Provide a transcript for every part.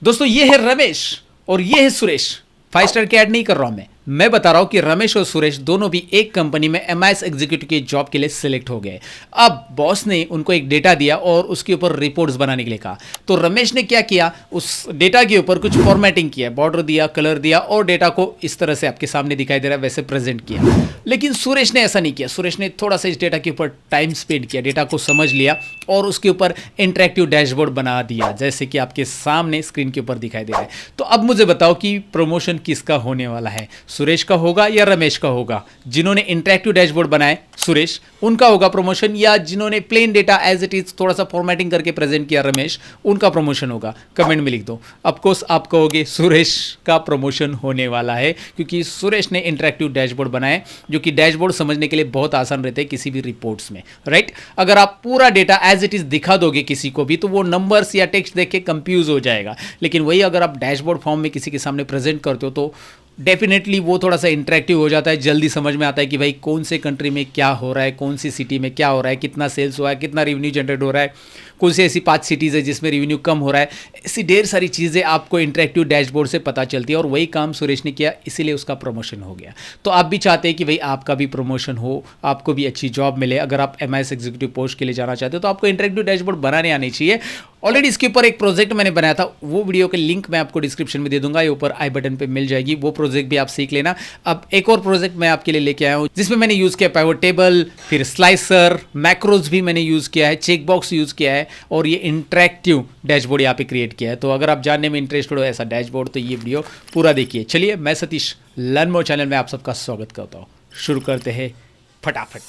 दोस्तों ये है रमेश और ये है सुरेश। 5 स्टार की ऐड नहीं कर रहा हूं मैं बता रहा हूं कि रमेश और सुरेश दोनों भी एक कंपनी में एमआईएस एग्जीक्यूटिव के जॉब के लिए सिलेक्ट हो गए। अब बॉस ने उनको एक डेटा दिया और उसके ऊपर रिपोर्ट्स बनाने के लिए कहा। तो रमेश ने क्या किया, उस डेटा के ऊपर कुछ फॉर्मेटिंग किया, बॉर्डर दिया, कलर दिया और डेटा को इस तरह से आपके सामने दिखाई दे रहा है वैसे प्रेजेंट किया। लेकिन सुरेश ने ऐसा नहीं किया। सुरेश ने थोड़ा सा इस डेटा के ऊपर टाइम स्पेंड किया, डेटा को समझ लिया और उसके ऊपर इंटरेक्टिव डैशबोर्ड बना दिया, जैसे कि आपके सामने स्क्रीन के ऊपर दिखाई दे रहा है। तो अब मुझे बताओ कि प्रमोशन किसका होने वाला है, सुरेश का होगा या रमेश का होगा? जिन्होंने इंटरेक्टिव डैशबोर्ड बनाए सुरेश, उनका होगा प्रमोशन, या जिन्होंने plain data as it is थोड़ा सा फॉर्मेटिंग करके प्रेजेंट किया रमेश, उनका प्रमोशन होगा? कमेंट में लिख दो। ऑफकोर्स आप कहोगे सुरेश का प्रमोशन होने वाला है, क्योंकि सुरेश ने इंटरेक्टिव डैशबोर्ड बनाए जो कि डैशबोर्ड समझने के लिए बहुत आसान रहते हैं किसी भी रिपोर्ट्स में, राइट? अगर आप पूरा डेटा एज इट इज दिखा दोगे किसी को भी तो वो नंबर्स या टेक्स्ट देख के कंफ्यूज हो जाएगा। लेकिन वही अगर आप डैशबोर्ड फॉर्म में किसी के सामने प्रेजेंट करते हो तो डेफिनेटली वो थोड़ा सा इंटरेक्टिव हो जाता है, जल्दी समझ में आता है कि भाई कौन से कंट्री में क्या हो रहा है, कौन सी सिटी में क्या हो रहा है, कितना सेल्स हुआ है, कितना रेवेन्यू जनरेट हो रहा है, कौन सी ऐसी 5 सिटीज़ है जिसमें रेवेन्यू कम हो रहा है। ऐसी ढेर सारी चीज़ें आपको इंटरेक्टिव डैशबोर्ड से पता चलती है और वही काम सुरेश ने किया, इसीलिए उसका प्रमोशन हो गया। तो आप भी चाहते हैं कि भाई आपका भी प्रमोशन हो, आपको भी अच्छी जॉब मिले। अगर आप एमआईएस एग्जीक्यूटिव पोस्ट के लिए जाना चाहते हो तो आपको इंटरेक्टिव डैशबोर्ड बनाने आनी चाहिए। ऑलरेडी इसके ऊपर एक प्रोजेक्ट मैंने बनाया था, वो वीडियो के लिंक मैं आपको डिस्क्रिप्शन में दे दूंगा, ये ऊपर आई बटन पे मिल जाएगी। वो प्रोजेक्ट भी आप सीख लेना। अब एक और प्रोजेक्ट मैं आपके लिए लेके आया हूँ जिसमें मैंने यूज़ किया पाइवट टेबल, फिर स्लाइसर, मैक्रोज भी मैंने यूज़ किया है, चेक बॉक्स यूज़ किया है और ये इंटरेक्टिव डैशबोर्ड यहाँ पे क्रिएट किया है। तो अगर आप जानने में इंटरेस्टेड हो ऐसा डैशबोर्ड तो ये वीडियो पूरा देखिए। चलिए, मैं सतीश लर्न मोर चैनल में आप सबका स्वागत करता हूँ। शुरू करते हैं फटाफट।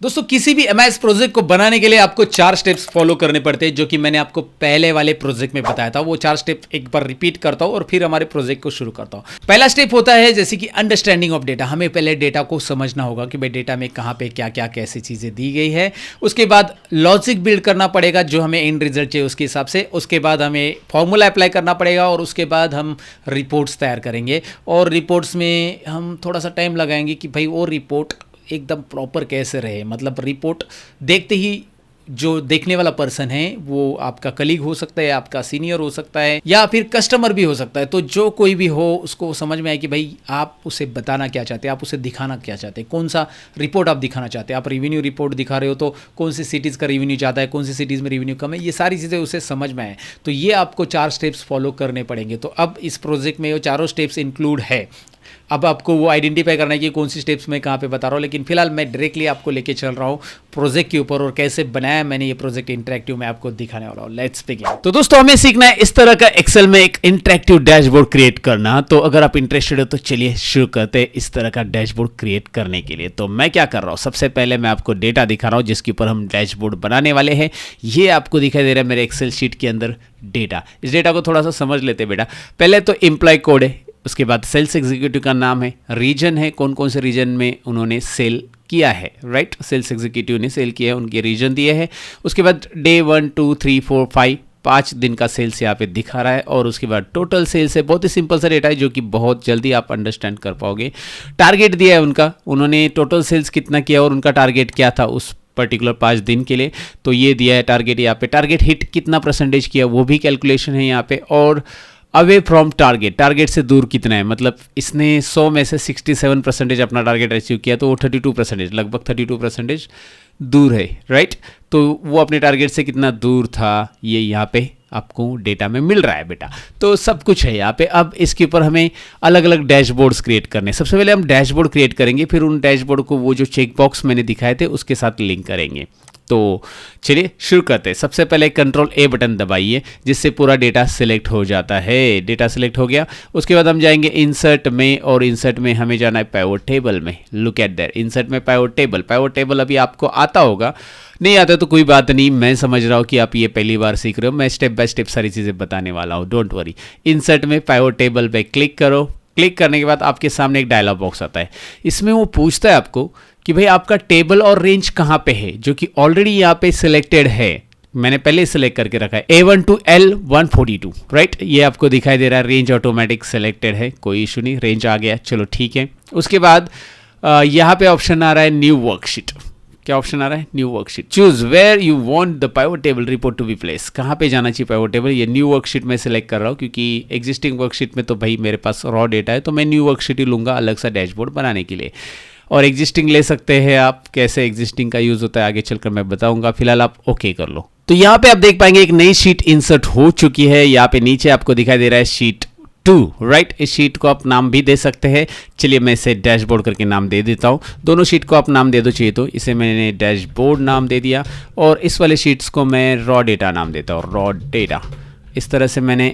दोस्तों किसी भी एमआईएस प्रोजेक्ट को बनाने के लिए आपको 4 स्टेप्स फॉलो करने पड़ते हैं, जो कि मैंने आपको पहले वाले प्रोजेक्ट में बताया था। वो 4 स्टेप एक बार रिपीट करता हूं और फिर हमारे प्रोजेक्ट को शुरू करता हूं। पहला स्टेप होता है जैसे कि अंडरस्टैंडिंग ऑफ डेटा। हमें पहले डेटा को समझना होगा कि भाई डेटा में कहां पे क्या क्या कैसी चीजें दी गई है। उसके बाद लॉजिक बिल्ड करना पड़ेगा जो हमें एंड रिजल्ट चाहिए उसके हिसाब से। उसके बाद हमें फॉर्मूला अप्लाई करना पड़ेगा और उसके बाद हम रिपोर्ट्स तैयार करेंगे। और रिपोर्ट्स में हम थोड़ा सा टाइम लगाएंगे कि भाई वो रिपोर्ट एकदम प्रॉपर कैसे रहे। मतलब रिपोर्ट देखते ही जो देखने वाला पर्सन है वो आपका कलीग हो सकता है, आपका सीनियर हो सकता है, या फिर कस्टमर भी हो सकता है। तो जो कोई भी हो उसको समझ में आए कि भाई आप उसे बताना क्या चाहते हैं, आप उसे दिखाना क्या चाहते हैं, कौन सा रिपोर्ट आप दिखाना चाहते हैं। आप रेवेन्यू रिपोर्ट दिखा रहे हो तो कौन सी सिटीज़ का रेवेन्यू ज़्यादा है, कौन सी सिटीज़ में रेवेन्यू कम है, ये सारी चीज़ें उसे समझ में आए। तो ये आपको 4 स्टेप्स फॉलो करने पड़ेंगे। तो अब इस प्रोजेक्ट में वो चारों स्टेप्स इंक्लूड है। अब आपको वो आइडेंटिफाई करना है कि कौन सी स्टेप्स मैं कहाँ पे बता रहा हूँ। लेकिन फिलहाल मैं डायरेक्टली आपको लेके चल रहा हूँ प्रोजेक्ट के ऊपर और कैसे बनाया मैंने ये प्रोजेक्ट इंटरेक्टिव मैं आपको दिखाने वाला हूँ। Let's begin. तो दोस्तों हमें सीखना है इस तरह का एक्सेल में एक इंटरेक्टिव डैशबोर्ड क्रिएट करना। तो अगर आप इंटरेस्टेड हो तो चलिए शुरू करते हैं इस तरह का डैशबोर्ड क्रिएट करने के लिए। तो मैं क्या कर रहा हूँ, सबसे पहले मैं आपको डेटा दिखा रहा हूँ जिसके ऊपर हम डैशबोर्ड बनाने वाले हैं। ये आपको दिखाई दे रहा है मेरे एक्सेल शीट के अंदर डेटा। इस डेटा को थोड़ा सा समझ लेते हैं बेटा। पहले तो एम्प्लॉय कोड है, उसके बाद सेल्स एग्जीक्यूटिव का नाम है, रीजन है, कौन कौन से रीजन में उन्होंने सेल किया है, राइट? सेल्स एग्जीक्यूटिव ने सेल किया है, उनके रीजन दिए हैं। उसके बाद डे 1 2 3 4 5 दिन का सेल्स यहाँ पे दिखा रहा है और उसके बाद टोटल सेल्स है। बहुत ही सिंपल सा डेटा है जो कि बहुत जल्दी आप अंडरस्टैंड कर पाओगे। टारगेट दिया है उनका, उन्होंने टोटल सेल्स कितना किया और उनका टारगेट क्या था उस पर्टिकुलर 5 दिन के लिए, तो ये दिया है टारगेट। यहाँ पे टारगेट हिट कितना परसेंटेज किया वो भी कैलकुलेशन है यहाँ पे। और अवे फ्रॉम टारगेट, टारगेट से दूर कितना है, मतलब इसने 100 में से 67% अपना टारगेट अचीव किया तो वो 32%, लगभग 32% दूर है, राइट? तो वो अपने टारगेट से कितना दूर था ये यहाँ पे आपको डेटा में मिल रहा है बेटा। तो सब कुछ है यहाँ पे। अब इसके ऊपर हमें अलग अलग डैशबोर्ड्स क्रिएट करने। सबसे पहले हम डैशबोर्ड क्रिएट करेंगे, फिर उन डैशबोर्ड को वो जो चेक बॉक्स मैंने दिखाए थे उसके साथ लिंक करेंगे। तो चलिए शुरू करते हैं। सबसे पहले कंट्रोल ए बटन दबाइए जिससे पूरा डेटा सिलेक्ट हो जाता है। डेटा सिलेक्ट हो गया, उसके बाद हम जाएंगे इंसर्ट में और इंसर्ट में हमें जाना है पाइवट टेबल में। लुक एट दैट, इंसर्ट में पाइवट टेबल। पाइवट टेबल अभी आपको आता होगा, नहीं आता तो कोई बात नहीं, मैं समझ रहा हूँ कि आप ये पहली बार सीख रहे हो। मैं स्टेप बाय स्टेप सारी चीज़ें बताने वाला हूँ, डोंट वरी। इंसर्ट में पाइवट टेबल पे क्लिक करो। क्लिक करने के बाद आपके सामने एक डायलॉग बॉक्स आता है। इसमें वो पूछता है आपको कि भाई आपका टेबल और रेंज कहाँ पे है, जो कि ऑलरेडी यहाँ पे सिलेक्टेड है। मैंने पहले सेलेक्ट करके रखा है A1 to L142, राइट? ये आपको दिखाई दे रहा है, रेंज ऑटोमेटिक सेलेक्टेड है, कोई इशू नहीं, रेंज आ गया, चलो ठीक है। उसके बाद यहाँ पे ऑप्शन आ रहा है न्यू वर्कशीट। क्या ऑप्शन आ रहा है, new worksheet. Choose where you want the pivot table report to be place, कहाँ पे जाना चाहिए पाइवट टेबल। ये न्यू वर्कशीट में सिलेक्ट कर रहा हूँ क्योंकि एग्जिस्टिंग वर्कशीट में तो भाई मेरे पास रॉ डेटा है, तो मैं न्यू वर्कशीट ही लूँगा अलग सा डैशबोर्ड बनाने के लिए। और एग्जिस्टिंग ले सकते हैं आप, कैसे एग्जिस्टिंग का यूज़ होता है आगे चलकर मैं बताऊँगा, फिलहाल आप ओके कर लो। तो यहाँ पे आप देख पाएंगे एक नई शीट इंसर्ट हो चुकी है। यहाँ पे नीचे आपको दिखाई दे रहा है शीट 2, राइट। इस शीट को आप नाम भी दे सकते हैं। चलिए मैं इसे डैशबोर्ड करके नाम दे देता हूँ। दोनों शीट को आप नाम दे दो चाहिए तो, इसे मैंने डैशबोर्ड नाम दे दिया और इस वाले शीट्स को मैं रॉ डेटा नाम देता हूँ, रॉ डेटा। इस तरह से मैंने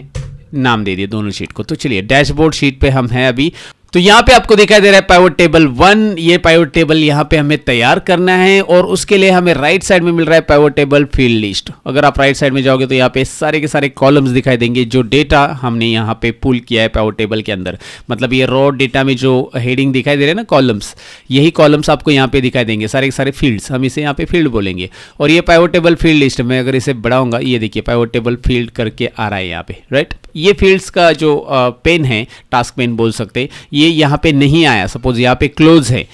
नाम दे दिया दोनों शीट को। तो चलिए डैशबोर्ड शीट पे हम हैं अभी। तो यहाँ पे आपको दिखाई दे रहा है पाइवट टेबल 1। ये पाइवट टेबल यहाँ पे हमें तैयार करना है और उसके लिए हमें राइट साइड में मिल रहा है पाइवट टेबल फील्ड लिस्ट। अगर आप राइट साइड में जाओगे तो यहाँ पे सारे के सारे कॉलम्स दिखाई देंगे जो डेटा हमने यहाँ पे पुल किया है पाइवट टेबल के अंदर। मतलब ये रॉ डेटा में जो हेडिंग दिखाई दे रहे हैं ना कॉलम्स, यही कॉलम्स आपको यहाँ पे दिखाई देंगे, सारे के सारे फील्ड्स। हम इसे यहाँ पे फील्ड बोलेंगे। और ये पाइवट टेबल फील्ड लिस्ट में अगर इसे बढ़ाऊंगा, ये देखिए पाइवट टेबल फील्ड करके आ रहा है यहाँ पे, राइट। ये फील्ड्स का जो पेन है, टास्क पेन बोल सकते, ये यहाँ पे नहीं आया, सपोज यहाँ पे क्लोज है,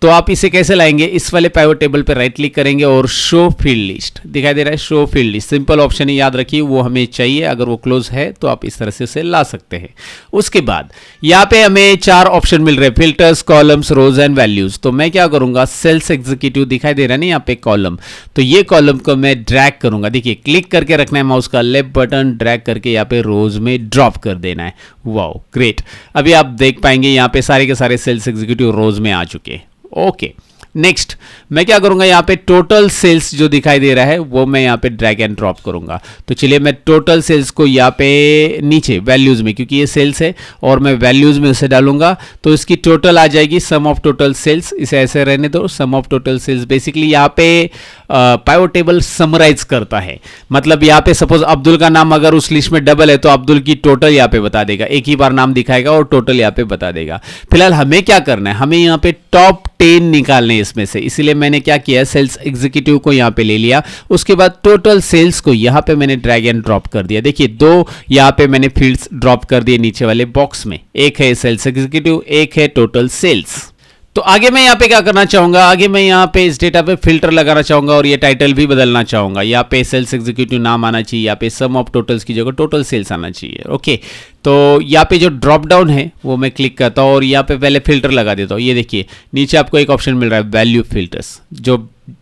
तो आप इसे कैसे लाएंगे, इस वाले पाइवट टेबल पर राइट क्लिक करेंगे और शो फील्ड लिस्ट दिखाई दे रहा है, show field list. Simple option है, याद रखिए वो हमें चाहिए। अगर वो क्लोज है तो आप इस तरह से उसे ला सकते हैं। उसके बाद यहाँ पे हमें 4 ऑप्शन मिल रहे हैं, filters, columns, rows and values. तो मैं क्या करूंगा, सेल्स एग्जीक्यूटिव दिखाई दे रहा है ना यहाँ पे कॉलम, तो ये कॉलम को मैं ड्रैग करूंगा। देखिए क्लिक करके रखना है माउस का लेफ्ट बटन, ड्रैग करके यहाँ पे रोज में ड्रॉप कर देना है। Wow great. अभी आप देख पाएंगे यहाँ पे सारे के सारे सेल्स एग्जीक्यूटिव रोज में आ चुके हैं। ओके, नेक्स्ट मैं क्या करूंगा, यहाँ पे टोटल सेल्स जो दिखाई दे रहा है वो मैं यहाँ पे ड्रैग एंड ड्रॉप करूंगा। तो चलिए मैं टोटल सेल्स को यहाँ पे नीचे वैल्यूज में, क्योंकि ये सेल्स है और मैं वैल्यूज में उसे डालूंगा तो इसकी टोटल आ जाएगी सम ऑफ टोटल सेल्स। इसे ऐसे रहने दो, सम ऑफ टोटल सेल्स। बेसिकली यहाँ पे पाइवट टेबल समराइज करता है। मतलब यहाँ पे सपोज अब्दुल का नाम अगर उस लिस्ट में डबल है तो अब्दुल की टोटल यहाँ पे बता देगा, एक ही बार नाम दिखाएगा और टोटल यहाँ पे बता देगा। फिलहाल हमें क्या करना है, हमें यहाँ पे टॉप 10 निकालने इसमें से, इसीलिए मैंने क्या किया, सेल्स एग्जीक्यूटिव को यहाँ पे ले लिया। उसके बाद टोटल सेल्स को यहाँ पे मैंने ड्रैग एंड ड्रॉप कर दिया। देखिए 2 यहाँ पे मैंने फील्ड्स ड्रॉप कर दिए नीचे वाले बॉक्स में, एक है सेल्स एग्जीक्यूटिव, एक है टोटल सेल्स। तो आगे मैं यहाँ पे क्या करना चाहूंगा, आगे मैं यहाँ पे इस डेटा पे फिल्टर लगाना चाहूंगा और ये टाइटल भी बदलना चाहूंगा। यहाँ पे सेल्स एग्जीक्यूटिव नाम आना चाहिए, यहाँ पे सम ऑफ टोटल्स की जगह टोटल सेल्स आना चाहिए। ओके, तो यहाँ पे जो ड्रॉप डाउन है वो मैं क्लिक करता हूँ और यहाँ पे पहले फिल्टर लगा देता हूँ। ये देखिए नीचे आपको एक ऑप्शन मिल रहा है वैल्यू फिल्टर्स, जो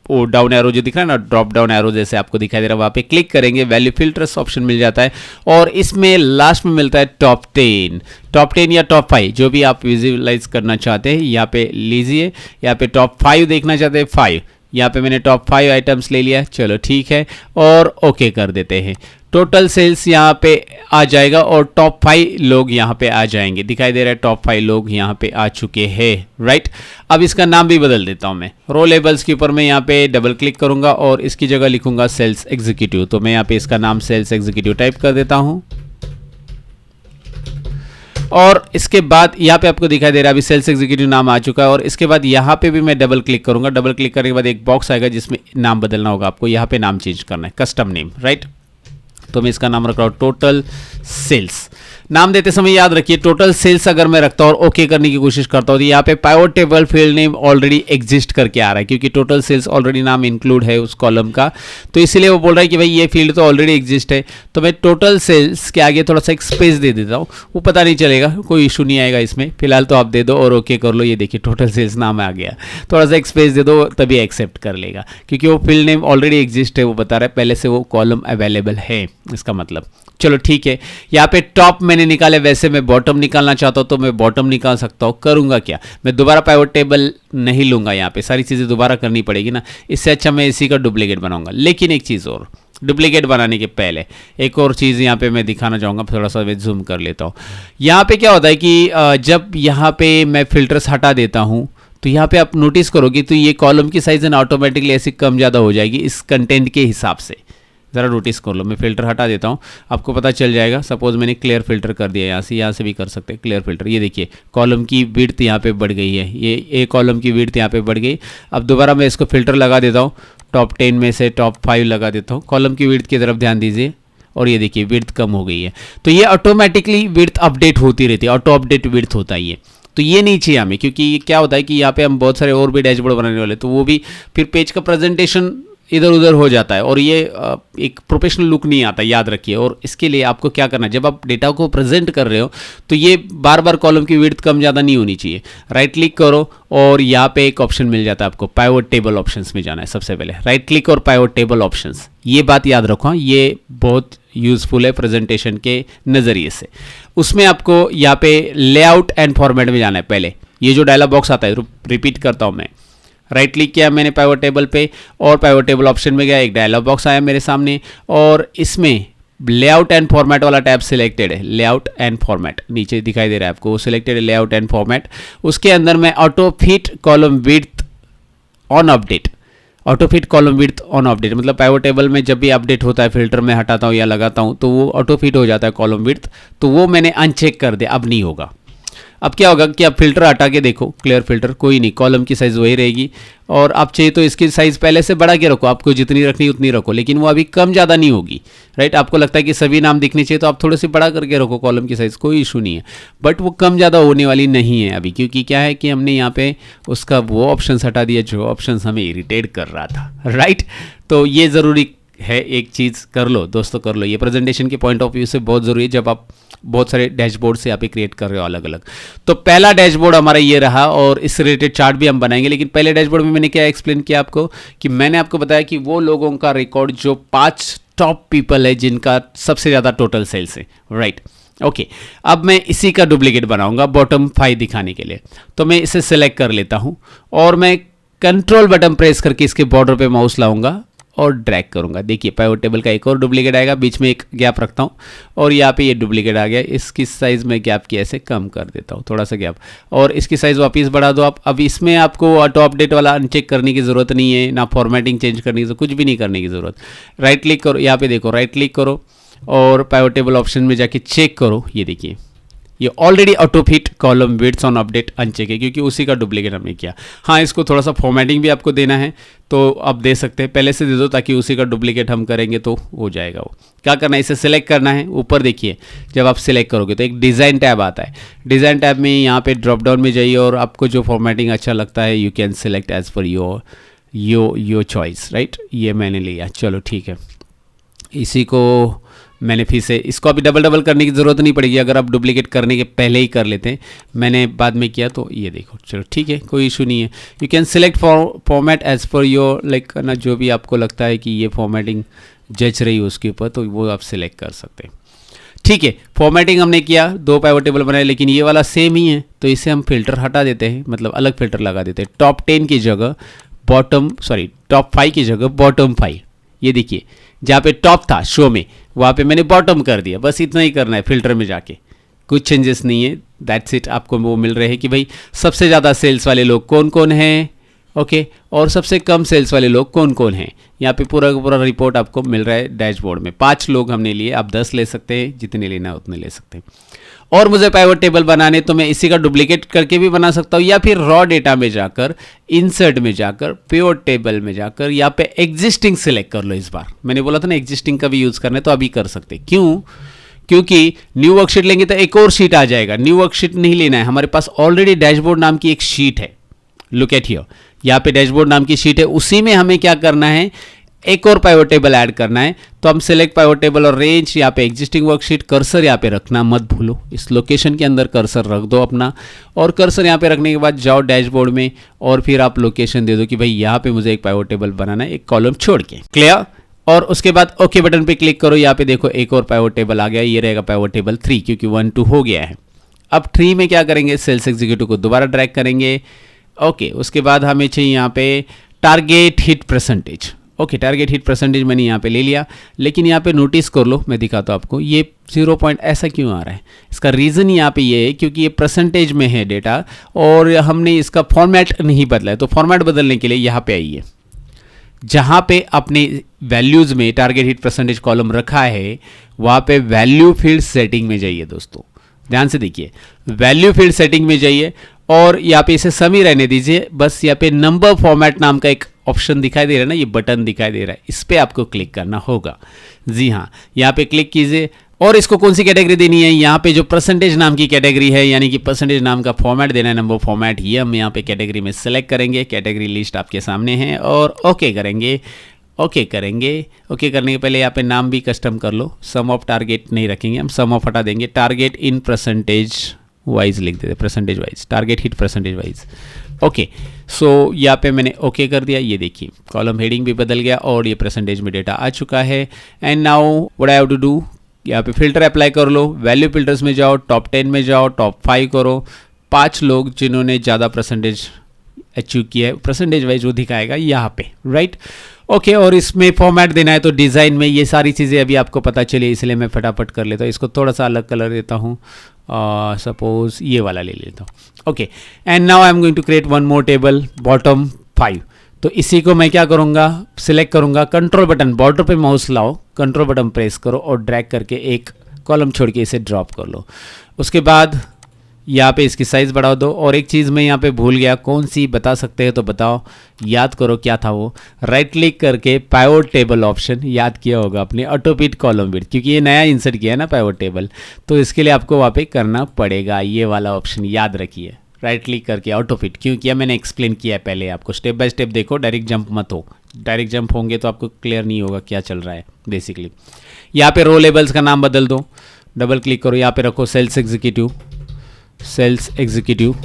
वो डाउन एरो जो दिख रहा है ना, ड्रॉप डाउन एरो जैसे आपको दिखाई दे रहा है, वहाँ पे क्लिक करेंगे वैल्यू फिल्टर्स ऑप्शन मिल जाता है और इसमें लास्ट में मिलता है टॉप 10 या टॉप 5, जो भी आप विजुअलाइज करना चाहते हैं यहाँ पे लीजिए। यहाँ पे टॉप 5 देखना चाहते हैं 5, यहाँ पे मैंने टॉप 5 आइटम्स ले लिया, चलो ठीक है और ओके कर देते हैं। टोटल सेल्स यहाँ पे आ जाएगा और टॉप 5 लोग यहाँ पे आ जाएंगे। दिखाई दे रहा है टॉप 5 लोग यहाँ पे आ चुके हैं, राइट। अब इसका नाम भी बदल देता हूँ मैं। रो लेबल्स के ऊपर मैं यहाँ पे डबल क्लिक करूंगा और इसकी जगह लिखूंगा सेल्स एग्जीक्यूटिव। तो मैं यहाँ पे इसका नाम सेल्स एग्जीक्यूटिव टाइप कर देता हूँ और इसके बाद यहाँ पे आपको दिखाई दे रहा है अभी सेल्स एग्जीक्यूटिव नाम आ चुका है। और इसके बाद यहाँ पे भी मैं डबल क्लिक करूंगा। डबल क्लिक करने के बाद एक बॉक्स आएगा जिसमें नाम बदलना होगा आपको। यहाँ पे नाम चेंज करना है, कस्टम नेम, राइट। तो मैं इसका नाम रख रहा हूँ टोटल सेल्स। नाम देते समय याद रखिए टोटल सेल्स अगर मैं रखता हूँ और ओके करने की कोशिश करता हूँ तो यहाँ पे pivot table field name already exist करके आ रहा है, क्योंकि टोटल सेल्स ऑलरेडी नाम इंक्लूड है उस कॉलम का। तो इसीलिए वो बोल रहा है कि भाई ये फील्ड तो ऑलरेडी एग्जिस्ट है। तो मैं टोटल सेल्स के आगे थोड़ा सा एक स्पेस दे देता हूँ, वो पता नहीं चलेगा, कोई इशू नहीं आएगा इसमें। फिलहाल तो आप दे दो और ओके कर लो। ये देखिए टोटल सेल्स नाम आ गया, थोड़ा सा एक स्पेस दे दो तभी एक्सेप्ट कर लेगा, क्योंकि वो फील्ड नेम ऑलरेडी एग्जिस्ट है। वो बता रहा है पहले से वो कॉलम अवेलेबल है, इसका मतलब। चलो ठीक है, यहाँ पे टॉप मैंने निकाले, वैसे मैं बॉटम निकालना चाहता हूँ तो मैं बॉटम निकाल सकता हूँ। करूँगा क्या, मैं दोबारा पाइवट टेबल नहीं लूँगा, यहाँ पे सारी चीज़ें दोबारा करनी पड़ेगी ना। इससे अच्छा मैं इसी का डुप्लीकेट बनाऊँगा। लेकिन एक चीज़ और, डुप्लीकेट बनाने के पहले एक और चीज़ यहाँ पे मैं दिखाना चाहूँगा। थोड़ा सा मैं जूम कर लेता हूँ। यहाँ पे क्या होता है कि जब यहाँ पे मैं फिल्टर्स हटा देता हूँ तो यहाँ पे आप नोटिस करोगे तो ये कॉलम की साइज ऑटोमेटिकली ऐसी कम ज़्यादा हो जाएगी इस कंटेंट के हिसाब से। ज़रा नोटिस कर लो, मैं फिल्टर हटा देता हूँ, आपको पता चल जाएगा। सपोज मैंने क्लियर फिल्टर कर दिया, यहाँ से भी कर सकते हैं क्लियर फिल्टर। ये देखिए कॉलम की विड्थ यहाँ पे बढ़ गई है, ये एक कॉलम की विड्थ यहाँ पे बढ़ गई। अब दोबारा मैं इसको फिल्टर लगा देता हूँ, टॉप 10 में से टॉप 5 लगा देता हूँ। कॉलम की विड्थ की तरफ ध्यान दीजिए और ये देखिए विड्थ कम हो गई है। तो ये ऑटोमेटिकली विड्थ अपडेट होती रहती है, ऑटो अपडेट विड्थ होता है ये। तो ये नहीं चाहिए हमें, क्योंकि क्या होता है कि यहाँ पे हम बहुत सारे और भी डैशबोर्ड बनाने वाले, तो वो भी फिर पेज का प्रेजेंटेशन इधर उधर हो जाता है और ये एक प्रोफेशनल लुक नहीं आता, याद रखिए। और इसके लिए आपको क्या करना है, जब आप डेटा को प्रेजेंट कर रहे हो तो ये बार बार कॉलम की विड्थ कम ज़्यादा नहीं होनी चाहिए। राइट क्लिक करो और यहाँ पे एक ऑप्शन मिल जाता है आपको, पाइवट टेबल ऑप्शंस में जाना है सबसे पहले। राइट क्लिक और पाइवट टेबल ऑप्शंस, ये बात याद रखो, ये बहुत यूजफुल है प्रेजेंटेशन के नज़रिए से। उसमें आपको यहाँ पे लेआउट एंड फॉर्मेट में जाना है पहले। ये जो डायलॉग बॉक्स आता है, रिपीट करता हूँ मैं, राइट क्लिक किया मैंने पाइवट टेबल पे और पाइवट टेबल ऑप्शन में गया, एक डायलॉग बॉक्स आया मेरे सामने और इसमें लेआउट एंड फॉर्मेट वाला टैब सिलेक्टेड है। लेआउट एंड फॉर्मेट नीचे दिखाई दे रहा है आपको, वो सिलेक्टेड है, लेआउट एंड फॉर्मेट। उसके अंदर मैं auto fit column width on update, auto fit column width on update, मतलब पाइवट टेबल में जब भी अपडेट होता है, फिल्टर में हटाता हूँ या लगाता हूँ तो वो ऑटो फिट हो जाता है कॉलम विड्थ, तो वो मैंने अनचेक कर दिया, अब नहीं होगा। अब क्या होगा कि आप फिल्टर हटा के देखो, क्लियर फिल्टर, कोई नहीं, कॉलम की साइज़ वही रहेगी और आप चाहिए तो इसकी साइज़ पहले से बढ़ा के रखो, आपको जितनी रखनी उतनी रखो, लेकिन वो अभी कम ज़्यादा नहीं होगी। राइट, आपको लगता है कि सभी नाम दिखने चाहिए तो आप थोड़े से बड़ा करके रखो कॉलम की साइज़, कोई इशू नहीं है, बट वो कम ज़्यादा होने वाली नहीं है अभी, क्योंकि क्या है कि हमने यहाँ पे उसका वो ऑप्शन हटा दिया जो ऑप्शन हमें इरिटेट कर रहा था। राइट, तो ये ज़रूरी है, एक चीज़ कर लो दोस्तों, कर लो, ये प्रेजेंटेशन के पॉइंट ऑफ व्यू से बहुत ज़रूरी है जब आप बहुत सारे डैशबोर्ड से आप क्रिएट कर रहे हो अलग अलग। तो पहला डैशबोर्ड हमारा ये रहा और इससे रिलेटेड चार्ट भी हम बनाएंगे, लेकिन पहले डैशबोर्ड में मैंने क्या एक्सप्लेन किया आपको कि मैंने आपको बताया कि वो लोगों का रिकॉर्ड जो 5 टॉप पीपल है जिनका सबसे ज़्यादा टोटल सेल्स है। राइट, ओके, अब मैं इसी का डुप्लीकेट बनाऊंगा बॉटम 5 दिखाने के लिए, तो मैं इसे सेलेक्ट कर लेता हूँ और मैं कंट्रोल बटन प्रेस करके इसके बॉर्डर पे माउस लाऊंगा और ड्रैग करूंगा। देखिए पाइवट टेबल का एक और डुप्लीकेट आएगा, बीच में एक गैप रखता हूं और यहाँ पे ये डुप्लीकेट आ गया, इसकी साइज़ में गैप की ऐसे कम कर देता हूँ, थोड़ा सा गैप, और इसकी साइज़ वापस बढ़ा दो आप। अब इसमें आपको ऑटो अपडेट वाला अनचेक करने की ज़रूरत नहीं है, ना फॉर्मेटिंग चेंज करने की, कुछ भी नहीं करने की ज़रूरत। राइट क्लिक करो, यहाँ पे देखो, राइट क्लिक करो और पाइवट टेबल ऑप्शन में जाके चेक करो, ये देखिए ये already auto fit column width on update uncheck है क्योंकि उसी का डुप्लीकेट हमने किया। हाँ, इसको थोड़ा सा फॉर्मेटिंग भी आपको देना है तो आप दे सकते हैं, पहले से दे दो ताकि उसी का डुप्लीकेट हम करेंगे तो हो जाएगा। वो क्या करना है, इसे सिलेक्ट करना है, ऊपर देखिए जब आप सिलेक्ट करोगे तो एक डिज़ाइन टैब आता है, डिज़ाइन टैब में यहाँ पे ड्रॉप डाउन में जाइए और आपको जो फॉर्मेटिंग अच्छा लगता है you can select as per your choice. Right, ये मैंने लिया, चलो ठीक है, इसी को मैंने फिर से, इसको अभी डबल करने की ज़रूरत नहीं पड़ेगी अगर आप डुप्लीकेट करने के पहले ही कर लेते हैं, मैंने बाद में किया तो ये देखो, चलो ठीक है, कोई इशू नहीं है। You can select format as per your like ना, जो भी आपको लगता है कि ये फॉर्मेटिंग जच रही है उसके ऊपर तो वो आप सिलेक्ट कर सकते हैं। ठीक है, फॉर्मेटिंग हमने किया, 2 पाइवट टेबल बनाए, लेकिन ये वाला सेम ही है तो इसे हम फिल्टर हटा देते हैं, मतलब अलग फिल्टर लगा देते हैं। टॉप 10 की जगह टॉप 5 की जगह बॉटम 5, ये देखिए जहाँ पे टॉप था शो में वहाँ पे मैंने बॉटम कर दिया, बस इतना ही करना है फिल्टर में जाके, कुछ चेंजेस नहीं है, दैट्स इट। आपको वो मिल रहे हैं कि भाई सबसे ज़्यादा सेल्स वाले लोग कौन कौन हैं, ओके, और सबसे कम सेल्स वाले लोग कौन कौन हैं। यहाँ पे पूरा का पूरा रिपोर्ट आपको मिल रहा है डैशबोर्ड में। 5 लोग हमने लिए, आप 10 ले सकते हैं, जितने लेना है उतने ले सकते हैं। और मुझे पाइवट टेबल बनाने तो मैं इसी का डुप्लीकेट करके भी बना सकता हूँ या फिर रॉ डेटा में जाकर, इंसर्ट में जाकर, पिवट टेबल में जाकर यहाँ पे एग्जिस्टिंग सिलेक्ट कर लो। इस बार मैंने बोला था ना एग्जिस्टिंग का भी यूज़ करना है तो अभी कर सकते। क्यों? क्योंकि न्यू वर्कशीट लेंगे तो एक और शीट आ जाएगा, न्यू वर्कशीट नहीं लेना है, हमारे पास ऑलरेडी डैशबोर्ड नाम की एक शीट है। लुक एट हियर, यहाँ पे डैशबोर्ड नाम की शीट है, उसी में हमें क्या करना है, एक और पाइवट टेबल ऐड करना है। तो हम सिलेक्ट पाइवट टेबल और रेंज, यहाँ पे एग्जिस्टिंग वर्कशीट, कर्सर यहाँ पे रखना मत भूलो, इस लोकेशन के अंदर कर्सर रख दो अपना, और कर्सर यहाँ पे रखने के बाद जाओ डैशबोर्ड में और फिर आप लोकेशन दे दो कि भाई यहाँ पे मुझे एक पाइवट टेबल बनाना है, एक कॉलम छोड़ के। क्लियर? और उसके बाद ओके बटन पे क्लिक करो, यहाँ पे देखो एक और पाइवट टेबल आ गया, ये रहेगा पाइवट टेबल 3 क्योंकि 1 2 हो गया है। अब 3 में क्या करेंगे, सेल्स एग्जीक्यूटिव को दोबारा ड्रैग करेंगे। ओके, उसके बाद हमें चाहिए यहाँ पे target hit percentage. Okay, target hit percentage मैंने यहाँ पे ले लिया, लेकिन यहाँ पे नोटिस कर लो, मैं दिखाता हूँ आपको, ये 0 पॉइंट ऐसा क्यों आ रहा है। इसका रीज़न यहाँ पे ये है क्योंकि ये परसेंटेज में है डेटा और हमने इसका फॉर्मेट नहीं बदला है। तो फॉर्मेट बदलने के लिए यहाँ पे आइए, जहाँ पे अपने वैल्यूज़ में टारगेट हिट परसेंटेज कॉलम रखा है वहाँ पे वैल्यू फील्ड सेटिंग में जाइए। दोस्तों ध्यान से देखिए, वैल्यू फील्ड सेटिंग में जाइए और यहाँ पे इसे समी रहने दीजिए। बस यहाँ पे नंबर फॉर्मेट नाम का एक ऑप्शन दिखाई दे रहा है ना, ये बटन दिखाई दे रहा है, इस पर आपको क्लिक करना होगा। जी हाँ, यहाँ पे क्लिक कीजिए और इसको कौन सी कैटेगरी देनी है, यहाँ पे जो परसेंटेज नाम की कैटेगरी है, यानी कि परसेंटेज नाम का फॉर्मेट देना है, नंबर फॉर्मेट, ये हम यहाँ पे कैटेगरी में सेलेक्ट करेंगे। कैटेगरी लिस्ट आपके सामने है और ओके करेंगे। ओके करने के पहले यहाँ पे नाम भी कस्टम कर लो। सम ऑफ टारगेट नहीं रखेंगे हम, सम ऑफ हटा देंगे, टारगेट इन परसेंटेज वाइज लिख देते, percentage wise, target hit percentage wise. Okay, so यहाँ पे मैंने ओके कर दिया। ये देखिए कॉलम हेडिंग भी बदल गया और ये परसेंटेज में डेटा आ चुका है। And now what I have to do, यहाँ पे फिल्टर अप्लाई कर लो, वैल्यू फिल्टर्स में जाओ, टॉप 10 में जाओ, टॉप 5 करो। 5 लोग जिन्होंने ज़्यादा परसेंटेज अचीव किया है, परसेंटेज वाइज वो दिखाएगा यहाँ पे, राइट। ओके, और इसमें फॉर्मेट देना है तो डिज़ाइन में, ये सारी चीज़ें अभी आपको पता चली इसलिए मैं फटाफट कर लेता हूँ। इसको थोड़ा सा अलग कलर देता हूँ, सपोज ये वाला ले लेता हूँ। Okay, and now I am going to create one more table, bottom 5। तो इसी को मैं क्या करूँगा, सिलेक्ट करूँगा, कंट्रोल बटन, बॉर्डर पे माउस लाओ, कंट्रोल बटन प्रेस करो और ड्रैग करके एक कॉलम छोड़ के इसे ड्रॉप कर लो। उसके बाद यहाँ पे इसकी साइज़ बढ़ा दो। और एक चीज़ मैं यहाँ पे भूल गया, कौन सी बता सकते हैं तो बताओ, याद करो क्या था वो। राइट क्लिक करके पाइवट टेबल ऑप्शन, याद किया होगा आपने, ऑटो फिट कॉलम विड्थ, क्योंकि ये नया इंसर्ट किया है ना पाइवट टेबल, तो इसके लिए आपको वहाँ पे करना पड़ेगा ये वाला ऑप्शन, याद रखिए। राइट क्लिक करके ऑटो फिट क्यों किया मैंने एक्सप्लेन किया है पहले आपको, स्टेप बाय स्टेप देखो, डायरेक्ट जंप मत हो। डायरेक्ट जंप होंगे तो आपको क्लियर नहीं होगा क्या चल रहा है बेसिकली। यहाँ पे रो लेबल्स का नाम बदल दो, डबल क्लिक करो, यहाँ पे रखो सेल्स एग्जीक्यूटिव, सेल्स एग्जीक्यूटिव।